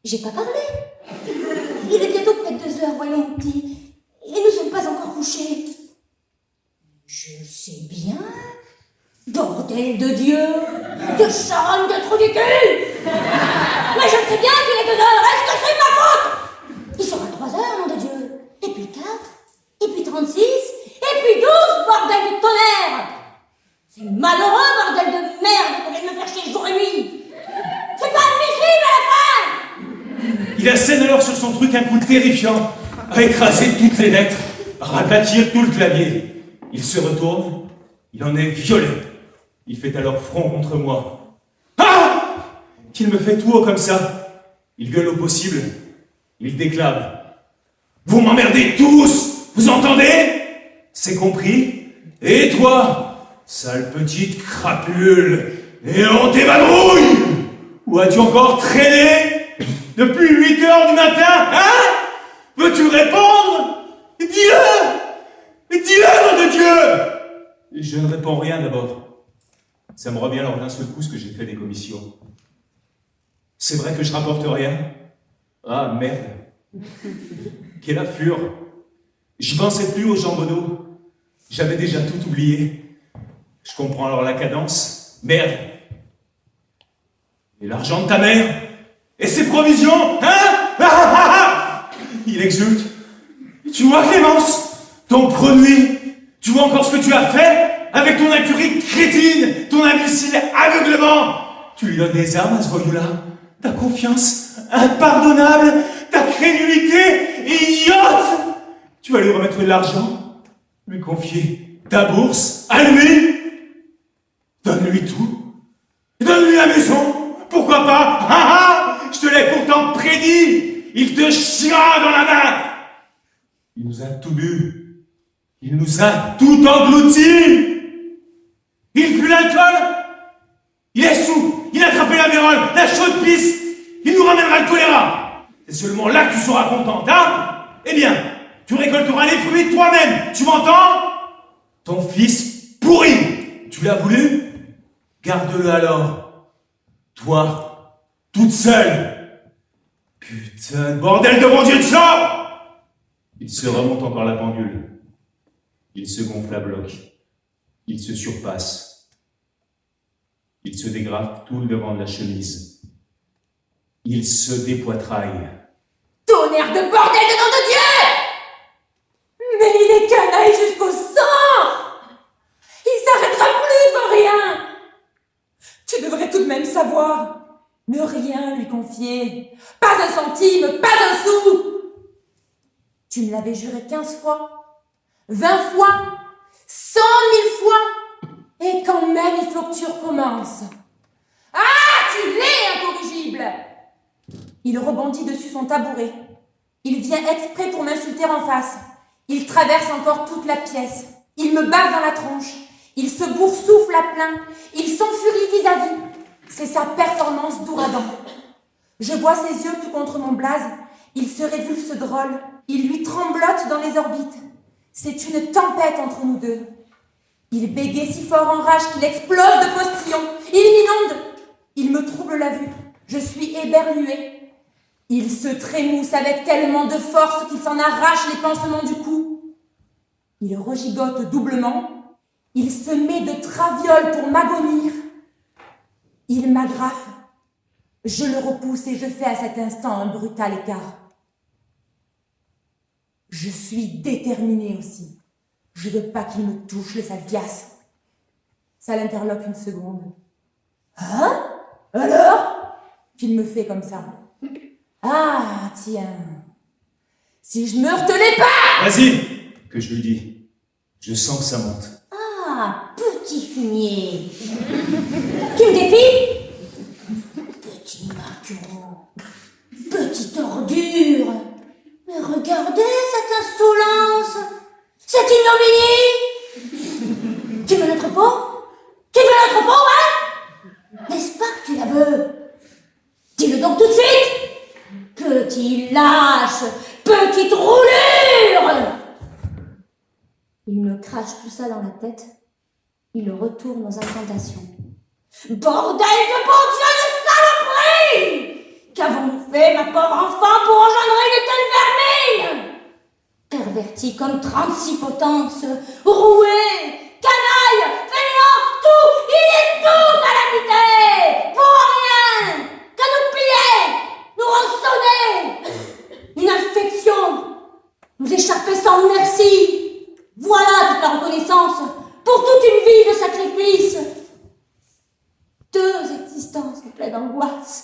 Speaker 3: j'ai pas parlé. Il est bientôt près de 2 heures, voyons mon petit. Et nous sommes pas encore couchés. Je sais bien. Bordel de Dieu! De charogne de trou du cul! Mais je sais bien qu'il est 2 heures. Est-ce que c'est ma faute? Il sera 3 heures, nom de Dieu. Et puis 4. Et puis 36. Et puis 12, bordel de tonnerre! C'est malheureux, bordel de merde, qu'on vient de me faire chier jour et nuit! C'est pas admissible à la fin!
Speaker 2: Il assène alors sur son truc un coup terrifiant, à écraser toutes les lettres, à raplatir tout le clavier. Il se retourne, il en est violet. Il fait alors front contre moi. Ah! Qu'il me fait tout haut comme ça. Il gueule au possible. Il déclame. Vous m'emmerdez tous! Vous entendez? C'est compris? Et toi, sale petite crapule, et on t'évanouille! Où as-tu encore traîné? Depuis 8 heures du matin, hein? Veux-tu répondre? Dis-le! Dis-le, nom de Dieu! Je ne réponds rien d'abord. Ça me revient alors d'un seul coup ce que j'ai fait des commissions. C'est vrai que je rapporte rien. Ah, merde. Quelle affure. J'y pensais plus aux jambonneaux. J'avais déjà tout oublié. Je comprends alors la cadence. Merde. Et l'argent de ta mère? Et ses provisions? Hein? Il exulte. Tu vois, Clémence? Ton produit. Tu vois encore ce que tu as fait? avec ton incurie crétine, ton imbécile aveuglement. Tu lui donnes des armes à ce voyou-là. Ta confiance impardonnable, ta crédulité idiote. Tu vas lui remettre de l'argent, lui confier ta bourse à lui. Donne-lui tout. Donne-lui la maison. Pourquoi pas? Ah ah, je te l'ai pourtant prédit. Il te chiera dans la main. Il nous a tout bu. Il nous a tout englouti. Il pue l'alcool. Il est sous. Il a attrapé la vérole, la chaude pisse. Il nous ramènera le choléra. C'est seulement là que tu seras contente, hein? Eh bien, tu récolteras les fruits de toi-même. Tu m'entends? Ton fils pourri. Tu l'as voulu? Garde-le alors. Toi, toute seule. Putain de bordel de bon Dieu de sang! Il se remonte encore la pendule. Il se gonfle à bloc. Il se surpasse. Il se dégrafe tout le devant de la chemise. Il se dépoitraille.
Speaker 8: Tonnerre de bordel de nom de Dieu! Mais il est canaille jusqu'au sang! Il s'arrêtera plus devant rien! Tu devrais tout de même savoir. Ne rien lui confier. Pas un centime, pas un sou! Tu me l'avais juré 15 fois, 20 fois, 100 000 fois. Et quand même, il faut que tu recommences. Ah, tu l'es incorrigible! Il rebondit dessus son tabouret. Il vient exprès pour m'insulter en face. Il traverse encore toute la pièce. Il me bave dans la tronche. Il se boursoufle à plein. Il s'enfurie vis-à-vis. C'est sa performance d'ouragan. Je vois ses yeux tout contre mon blaze. Il se révulse drôle. Il lui tremblote dans les orbites. C'est une tempête entre nous deux. Il bégaye si fort en rage qu'il explose de postillons. Il m'inonde. Il me trouble la vue. Je suis éberluée. Il se trémousse avec tellement de force qu'il s'en arrache les pansements du cou. Il regigote doublement. Il se met de traviole pour m'agonir. Il m'agrafe. Je le repousse et je fais à cet instant un brutal écart. Je suis déterminée aussi. Je veux pas qu'il me touche, le salvias. Ça l'interloque une seconde. Hein? Alors? Qu'il me fait comme ça. Ah, tiens. Si je me retenais pas!
Speaker 2: Vas-y, que je lui dis. Je sens que ça monte.
Speaker 3: Ah, petit fumier. Tu me défies? Petit maquereau. Petite ordure. Mais regardez cette insolence. Cette ignominie. Tu veux notre peau? Tu veux notre peau, hein? N'est-ce pas que tu la veux? Dis-le donc tout de suite. Petit lâche. Petite roulure. Il me crache tout ça dans la tête. Il retourne aux incantations. Bordel de bon Dieu de saloperie! Qu'avons-nous fait, ma pauvre enfant, pour engendrer de telles vermines? Perverti comme 36 potences, roué, canaille, fainéant, tout, il est tout calamité! Pour rien! Que nous piller, nous rançonner! Une infection, nous échapper sans merci! Voilà toute la reconnaissance pour toute une vie de sacrifice! 2 existences en pleine angoisse.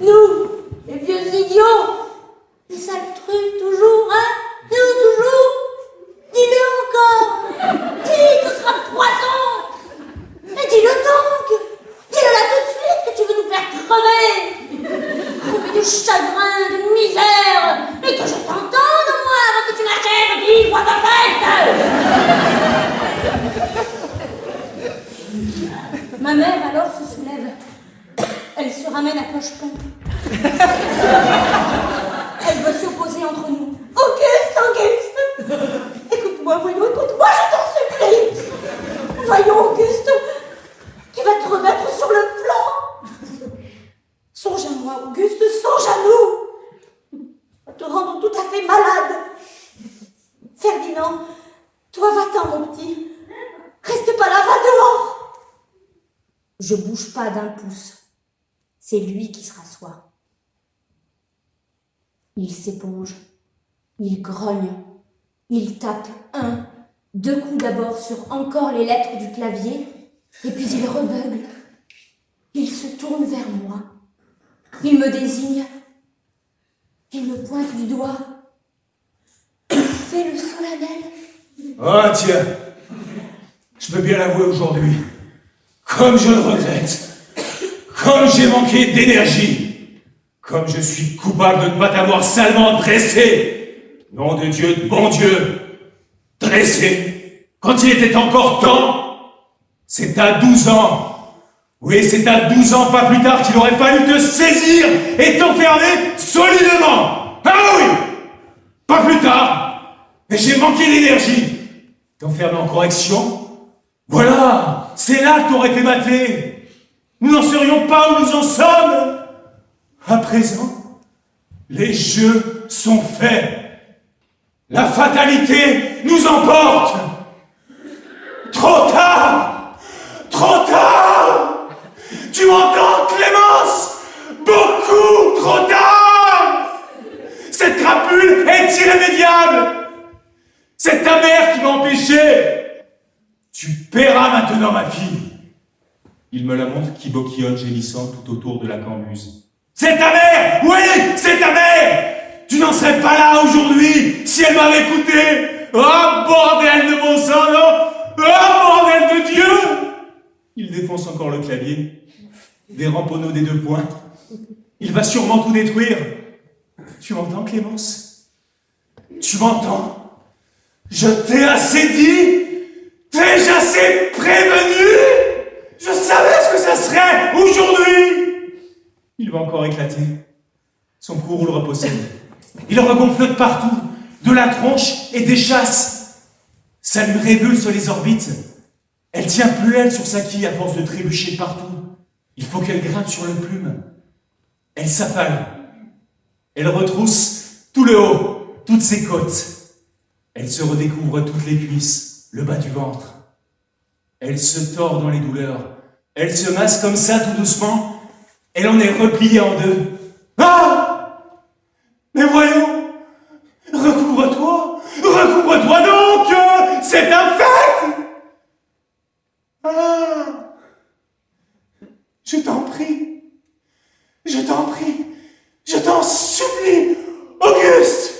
Speaker 3: Nous, les vieux idiots, les sales trucs toujours, hein? Nous, toujours. Dis-le encore. Dis que ce sera poison. Mais dis-le donc. Dis-le là tout de suite que tu veux nous faire crever. Crever de chagrin, de misère. Et que je t'entende, moi, avant que tu m'achèves. Dis, voix perfecte. Ma mère alors se soulève. Elle se ramène à cloche-pompe. Elle veut s'opposer entre nous. Auguste! Écoute-moi, voyons, écoute-moi, je t'en supplie! Voyons, Auguste, qui va te remettre sur le flanc! Songe à moi, Auguste, songe à nous! Ça va te rendre tout à fait malade! Ferdinand, toi va-t'en, mon petit. Reste pas là, va dehors! Je bouge pas d'un pouce. C'est lui qui se rassoit. Il s'éponge, il grogne, il tape 1, 2 coups d'abord sur encore les lettres du clavier, et puis il rebeugle. Il se tourne vers moi. Il me désigne. Il me pointe du doigt. Il fait le solennel.
Speaker 2: Oh tiens, je peux bien l'avouer aujourd'hui. Comme je le regrette. Comme j'ai manqué d'énergie. Comme je suis coupable de ne pas t'avoir salement dressé. Nom de Dieu, de bon Dieu. Dressé. Quand il était encore temps. C'est à 12 ans. Oui, c'est à 12 ans, pas plus tard, qu'il aurait fallu te saisir et t'enfermer solidement. Ah oui! Pas plus tard. Mais j'ai manqué d'énergie. T'enfermer en correction? Voilà! C'est là que t'aurais été maté. Nous n'en serions pas où nous en sommes. À présent, les jeux sont faits. La fatalité nous emporte. Trop tard! Trop tard! Tu m'entends, Clémence? Beaucoup trop tard! Cette crapule est irrémédiable! C'est ta mère qui m'a empêché! Tu paieras maintenant, ma fille! Il me la montre qui boquillonne gémissant tout autour de la cambuse. C'est ta mère! Oui, c'est ta mère! Tu n'en serais pas là aujourd'hui si elle m'avait écouté! Oh, bordel de mon sang, non! Oh, bordel de Dieu! Il défonce encore le clavier. Des ramponneaux des 2 points. Il va sûrement tout détruire. Tu m'entends, Clémence? Tu m'entends? Je t'ai assez dit? T'ai-je assez prévenu? Je savais ce que ça serait aujourd'hui! Il va encore éclater. Son courroux le repossède. Il regonfle de partout, de la tronche et des chasses. Ça lui révulse les orbites. Elle tient plus elle sur sa quille à force de trébucher partout. Il faut qu'elle grimpe sur le plume. Elle s'affale. Elle retrousse tout le haut, toutes ses côtes. Elle se redécouvre toutes les cuisses, le bas du ventre. Elle se tord dans les douleurs. Elle se masse comme ça tout doucement. Elle en est repliée en 2. Ah! Mais voyons! Recouvre-toi! Recouvre-toi donc! C'est un fait! Ah! Je t'en prie! Je t'en prie! Je t'en supplie! Auguste!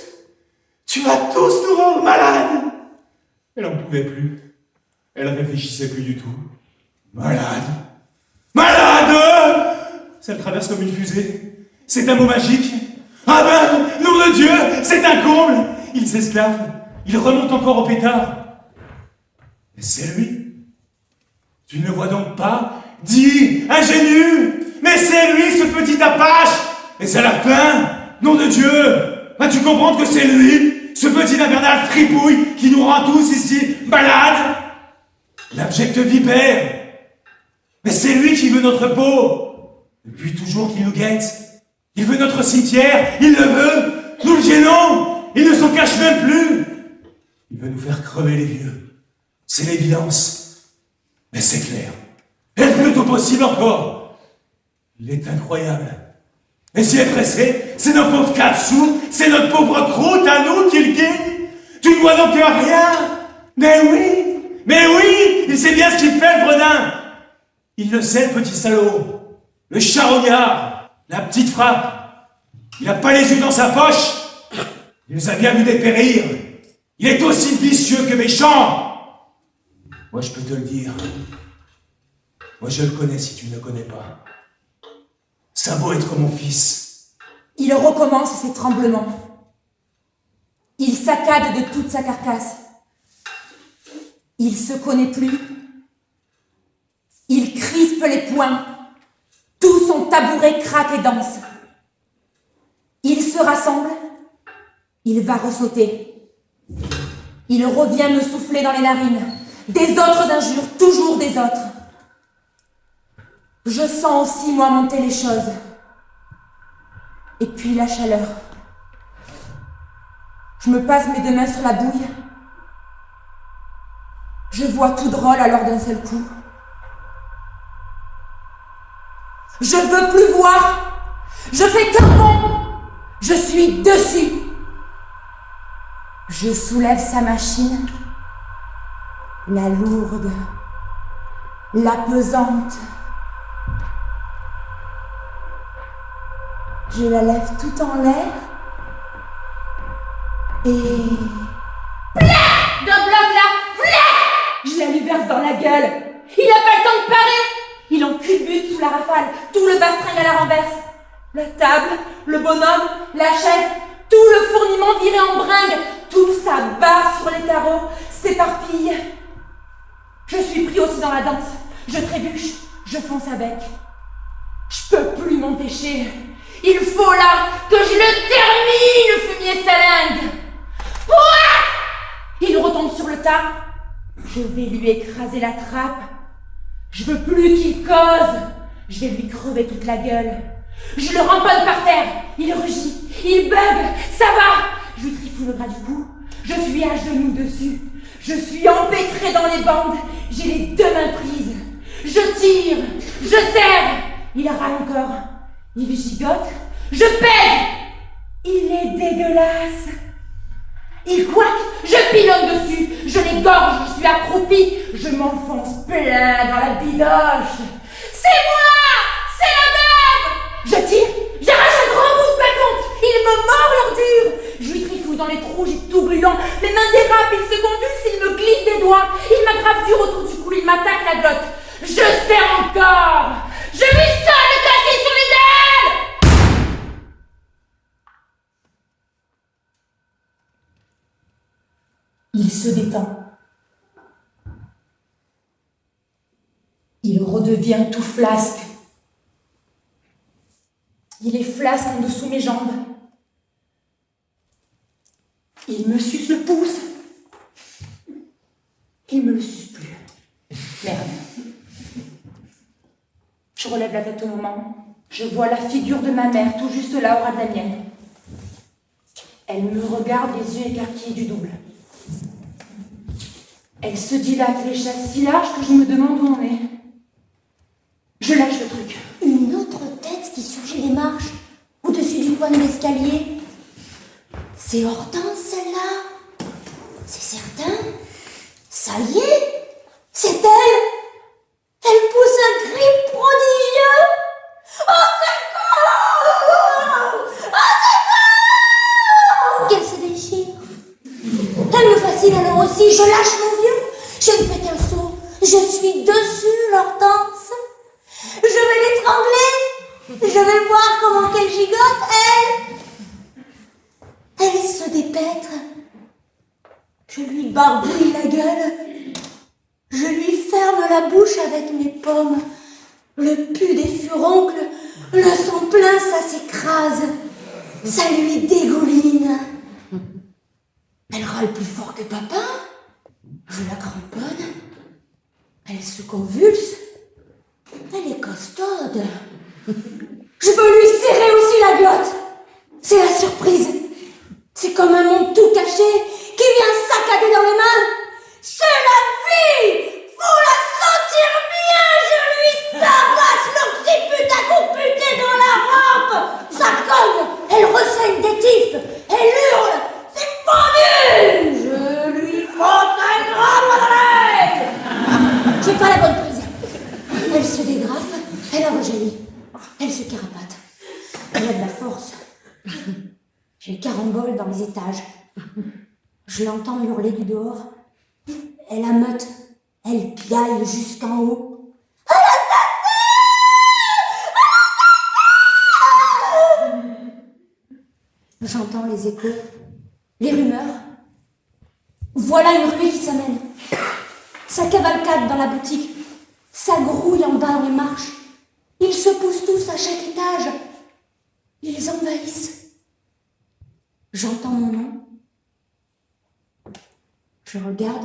Speaker 2: Tu vas tous nous rendre malades! Elle n'en pouvait plus. Elle réfléchissait plus du tout. Malade! Malade! Ça le traverse comme une fusée. C'est un mot magique. Ah ben, nom de Dieu, c'est un comble! Il s'esclave. Il remonte encore au pétard. Mais c'est lui. Tu ne le vois donc pas? Dis, ingénu! Mais c'est lui, ce petit apache! Et c'est la fin! Nom de Dieu! Vas-tu comprendre que c'est lui, ce petit infernal fripouille qui nous rend tous ici malades? L'abjecte vipère! Mais c'est lui qui veut notre peau! Depuis toujours qu'il nous guette. Il veut notre cimetière, il le veut! Nous le gênons! Il ne s'en cache même plus! Il veut nous faire crever les vieux. C'est l'évidence. Mais c'est clair. Et le plus tôt possible encore. Il est incroyable. Et s'il est pressé, c'est nos pauvres 4 sous, c'est notre pauvre croûte à nous qu'il gagne. Tu ne vois donc rien. Mais oui, il sait bien ce qu'il fait, le gredin. Il le sait, le petit salaud. Le charognard, la petite frappe. Il n'a pas les yeux dans sa poche. Il nous a bien vu dépérir. Il est aussi vicieux que méchant. Moi, je peux te le dire. Moi, je le connais si tu ne le connais pas. Ça a beau être mon fils.
Speaker 8: Il recommence ses tremblements. Il saccade de toute sa carcasse. Il se connaît plus. Il crispe les poings. Tout son tabouret craque et danse. Il se rassemble. Il va ressauter. Il revient me souffler dans les narines. Des autres injures, toujours des autres. Je sens aussi, moi, monter les choses. Et puis la chaleur. Je me passe mes 2 mains sur la bouille. Je vois tout drôle alors d'un seul coup. Je veux plus voir. Je fais qu'un bond. Je suis dessus. Je soulève sa machine.
Speaker 6: la lourde, la pesante. Je la lève tout en l'air et...
Speaker 3: D'un bloc là,
Speaker 6: je la lui verse dans la gueule.
Speaker 3: il n'a pas le temps de parer. Il en culbute sous la rafale, tout le bastringue à la renverse. La table, le bonhomme, la chaise, tout le fourniment viré en bringue, tout s'abat sur les carreaux, s'éparpille. Je suis pris aussi dans la danse. Je trébuche, je fonce avec. Je peux plus m'empêcher. Il faut là que je le termine, le fumier salingue. Pouah! Il retombe sur le tas. Je vais lui écraser la trappe. Je veux plus qu'il cause. Je vais lui crever toute la gueule. Je le rempogne par terre. Il rugit, il bug, ça va. Je lui trifouille le bras du cou. Je suis à genoux dessus. Je suis empêtrée dans les bandes. J'ai les deux mains prises. Je tire, je serre. Il râle encore. Il gigote. Je pèse. Il est dégueulasse. Il couaque, je pilonne dessus, je l'égorge, je suis accroupie, je m'enfonce plein dans la bidoche. C'est moi! C'est la merde! Je tire, j'arrache un grand bout de bâton, il me mord l'ordure. Je lui trifouille dans les trous, j'ai tout gluant, mes mains dérapent, il se convulse, il me glisse des doigts, il m'aggrave dur autour du cou, il m'attaque la glotte. Je serre encore, je lui sonne le classique sur les ailes!
Speaker 6: Il se détend. Il redevient tout flasque. Il est flasque en dessous mes jambes. Il me suce le pouce. Il me le suce plus. Merde. Je relève la tête au moment. Je vois la figure de ma mère tout juste là au ras de la mienne. Elle me regarde les yeux écarquillés du double. Elle se dilate l'échelle si large que je me demande où on est. Je lâche le truc.
Speaker 3: Une autre tête qui surgit des marches, au-dessus du coin de l'escalier. C'est Hortense, celle-là. C'est certain. Ça y est, c'est elle. Elle pousse un cri prodigieux. Oh, c'est quoi? Qu'elle se déchire. Elle me fascine alors aussi. Je lâche mon vieux. Je ne fais qu'un saut. Je suis dessus, l'Hortense. Je vais l'étrangler. Je vais voir comment qu'elle gigote, elle. Elle se dépêtre. Je lui barbouille la gueule. Je lui ferme la bouche avec mes pommes. Le pu des furoncles, le sang plein, ça s'écrase. Ça lui dégouline. Elle râle plus fort que papa. Je la cramponne. Elle se convulse. Elle est costaude. Je veux lui serrer aussi la glotte. C'est la surprise. C'est comme un monde tout caché qui vient saccader dans les mains. C'est la vie. Faut la sentir bien. Je lui tabasse l'occiput à coups puté dans la rampe. Ça cogne. Elle ressaigne des tifs. Elle hurle. C'est pendu. Je lui frotte un gramme dans l'œil. J'ai pas la bonne prise. Elle se dégrafe. Elle a rejailli. Elle se carapate. Elle a de la force. J'ai carambole dans les étages. Je l'entends hurler du dehors. Elle ameute. Elle piaille jusqu'en haut. J'entends les échos, les rumeurs. Voilà une ruée qui s'amène. Ça cavalcade dans la boutique. Ça grouille en bas dans les marches. Ils se poussent tous à chaque étage. Ils envahissent. J'entends mon nom. Je regarde.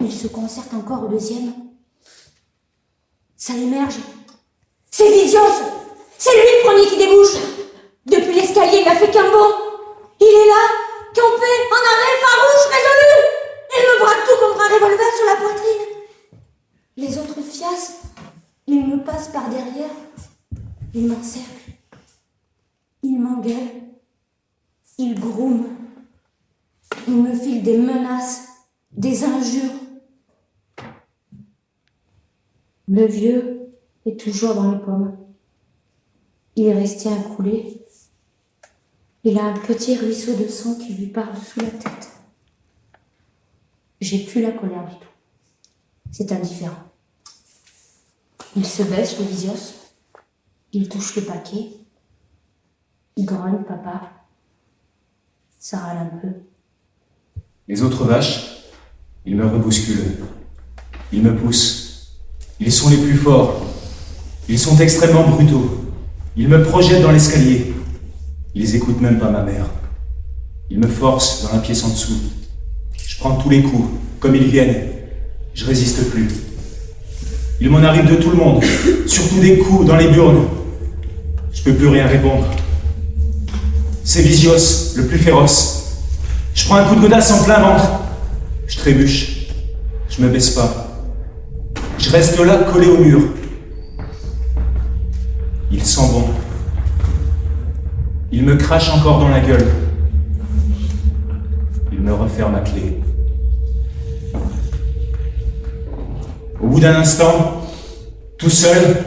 Speaker 3: Ils se concertent encore au deuxième. Ça émerge. C'est Visios. C'est lui le premier qui débouche. Depuis l'escalier, il n'a fait qu'un bond. Il est là, campé, en arrêt farouche, résolu. Il me braque tout contre un revolver sur la poitrine. Les autres fiassent. Ils me passent par derrière. Ils m'encerclent. Ils m'engueulent. Ils groument. Ils me filent des menaces, des injures. Le vieux est toujours dans les pommes. Il est resté accoulé. Il a un petit ruisseau de sang qui lui parle sous la tête. J'ai plus la colère du tout. C'est indifférent. Il se baisse, le visios. Il touche le paquet. Il grogne, papa. Ça râle un peu.
Speaker 2: Les autres vaches, ils me rebousculent. Ils me poussent. Ils sont les plus forts. Ils sont extrêmement brutaux. Ils me projettent dans l'escalier. Ils écoutent même pas ma mère. Ils me forcent dans la pièce en dessous. Je prends tous les coups, comme ils viennent. Je résiste plus. Il m'en arrive de tout le monde, surtout des coups dans les burnes. Je peux plus rien répondre. C'est Visios, le plus féroce. Je prends un coup de godasse en plein ventre. Je trébuche. Je me baisse pas. Je reste là, collé au mur. Il sent bon. Il me crache encore dans la gueule. Il me referme à clé. Au bout d'un instant, tout seul,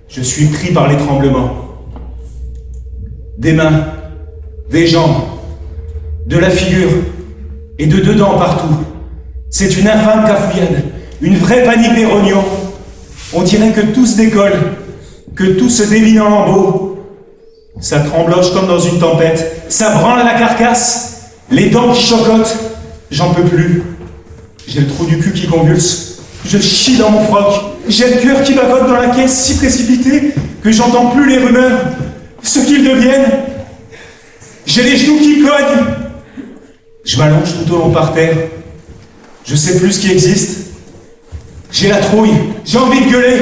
Speaker 2: je suis pris par les tremblements. Des mains, des jambes, de la figure et de dedans partout. C'est une infâme cafouillade, une vraie panique des rognons. On dirait que tout se décolle, que tout se déline en lambeaux. Ça trembloche comme dans une tempête, ça branle la carcasse, les dents qui chocotent. J'en peux plus. J'ai le trou du cul qui convulse. Je chie dans mon froc. J'ai le cœur qui bagote dans la caisse si précipité que j'entends plus les rumeurs, ce qu'ils deviennent. J'ai les genoux qui cognent. Je m'allonge tout au long par terre. Je sais plus ce qui existe. J'ai la trouille. J'ai envie de gueuler.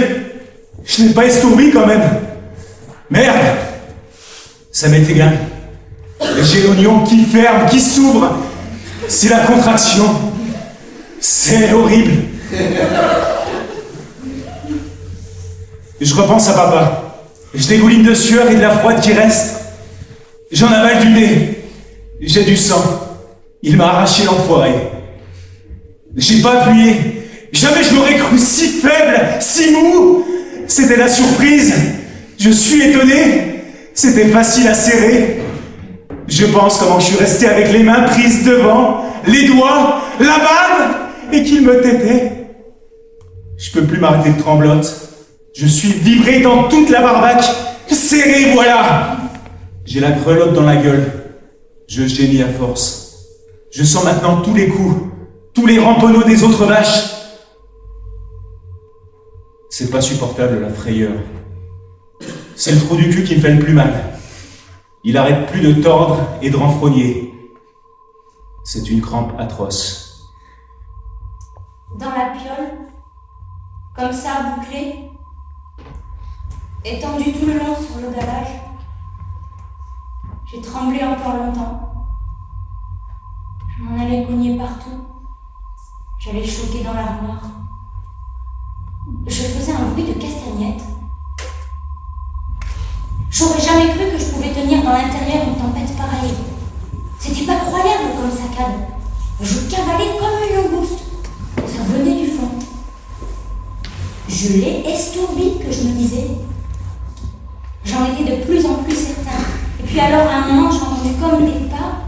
Speaker 2: Je n'ai pas estourbi quand même. Merde. Ça m'est égal. J'ai l'oignon qui ferme, qui s'ouvre. C'est la contraction. C'est horrible. Je repense à papa. Je dégouline de sueur et de la froide qui reste. J'en avale du nez. J'ai du sang. Il m'a arraché l'enfoiré. J'ai pas appuyé. Jamais je l'aurais cru si faible, si mou. C'était la surprise. Je suis étonné. C'était facile à serrer. Je pense comment je suis resté avec les mains prises devant, les doigts, la balle, et qu'il me tétait. Je peux plus m'arrêter de tremblote. Je suis vibré dans toute la barbaque. Serré, voilà. J'ai la grelotte dans la gueule. Je gémis à force. Je sens maintenant tous les coups, tous les ramponneaux des autres vaches. C'est pas supportable, la frayeur. C'est le trou du cul qui me fait le plus mal. Il arrête plus de tordre et de renfrogner. C'est une crampe atroce.
Speaker 3: Dans la piole, comme ça, bouclé, étendu tout le long sur le dallage, j'ai tremblé encore longtemps. Je m'en allais cogner partout. J'allais choquer dans l'armoire. Je faisais un bruit de castagnette. J'aurais jamais cru que je pouvais tenir dans l'intérieur une tempête pareille. C'était pas croyable comme saccade. Je cavalais comme une langouste. Ça venait du fond. Je l'ai estourbi, que je me disais. J'en étais de plus en plus certain. Et puis alors, à un moment, j'ai entendu comme des pas,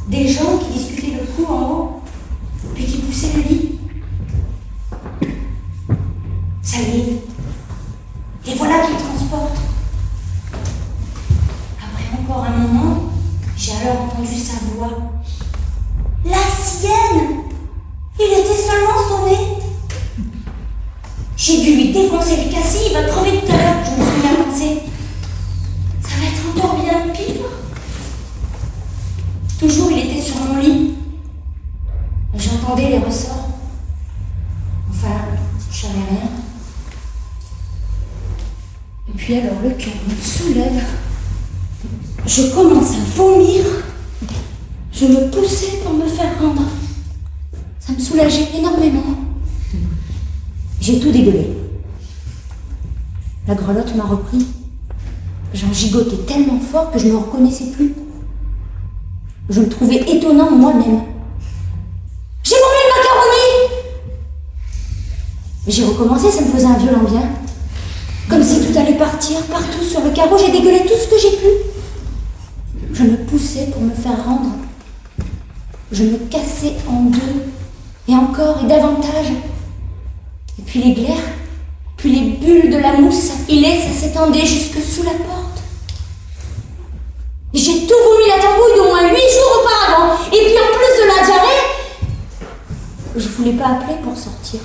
Speaker 3: des gens qui discutaient le coup en haut, puis qui poussaient le lit. Ça y est. Et voilà qu'il transporte. Après encore un moment, j'ai alors entendu sa voix. La sienne! Il était seulement sonné. J'ai dû lui défoncer le cassis, il va crever tout à l'heure, je me suis bien pensé. Ça va être encore bien pire. Toujours il était sur mon lit. J'entendais les ressorts. Enfin, je savais rien. Et puis alors le cœur me soulève. Je commence à vomir. Je me poussais pour me faire rendre. Ça me soulageait énormément. J'ai tout dégueulé. La grelotte m'a repris. J'en gigotais tellement fort que je ne me reconnaissais plus. Je me trouvais étonnant moi-même. J'ai vomi le macaroni! J'ai recommencé, ça me faisait un violent bien. Comme si tout allait partir, partout sur le carreau, j'ai dégueulé tout ce que j'ai pu. Je me poussais pour me faire rendre. Je me cassais en deux, et encore, et davantage. Et puis les glaires, puis les bulles de la mousse s'affilaient, ça s'étendait jusque sous la porte. Et j'ai tout vomi la tambouille d'au moins 8 jours auparavant. Et puis en plus de la diarrhée, je voulais pas appeler pour sortir.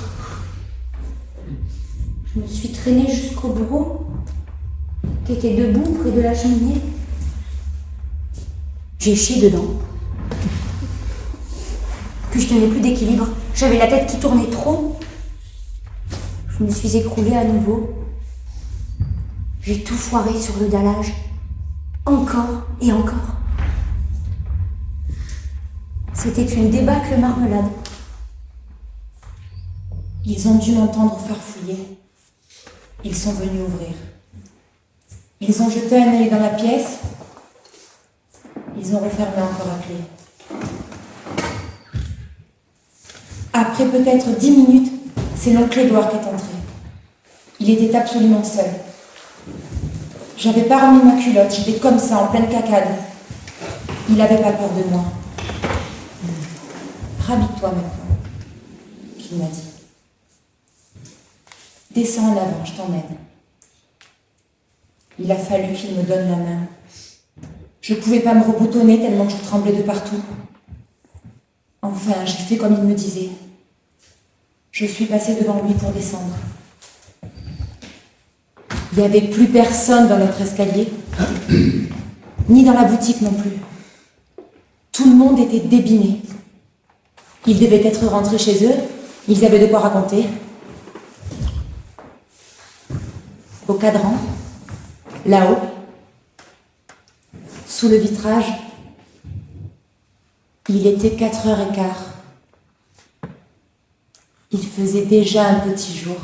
Speaker 3: Je me suis traînée jusqu'au bureau, qui était debout près de la cheminée. J'ai chié dedans. Puis je tenais plus d'équilibre. J'avais la tête qui tournait trop. Je me suis écroulée à nouveau. J'ai tout foiré sur le dallage. Encore et encore. C'était une débâcle marmelade.
Speaker 10: Ils ont dû m'entendre farfouiller. Ils sont venus ouvrir. Ils ont jeté un œil dans la pièce. Ils ont refermé encore à clé. Après peut-être 10 minutes, c'est l'oncle Édouard qui est entré. Il était absolument seul. J'avais pas remis ma culotte, j'étais comme ça, en pleine cacade. Il n'avait pas peur de moi. Rhabille-toi maintenant, qu'il m'a dit. Descends en avant, je t'emmène. Il a fallu qu'il me donne la main. Je ne pouvais pas me reboutonner tellement que je tremblais de partout. Enfin, j'ai fait comme il me disait. Je suis passée devant lui pour descendre. Il n'y avait plus personne dans notre escalier, ni dans la boutique non plus. Tout le monde était débiné. Ils devaient être rentrés chez eux, ils avaient de quoi raconter. Au cadran, là-haut, sous le vitrage, il était 4h15. Il faisait déjà un petit jour.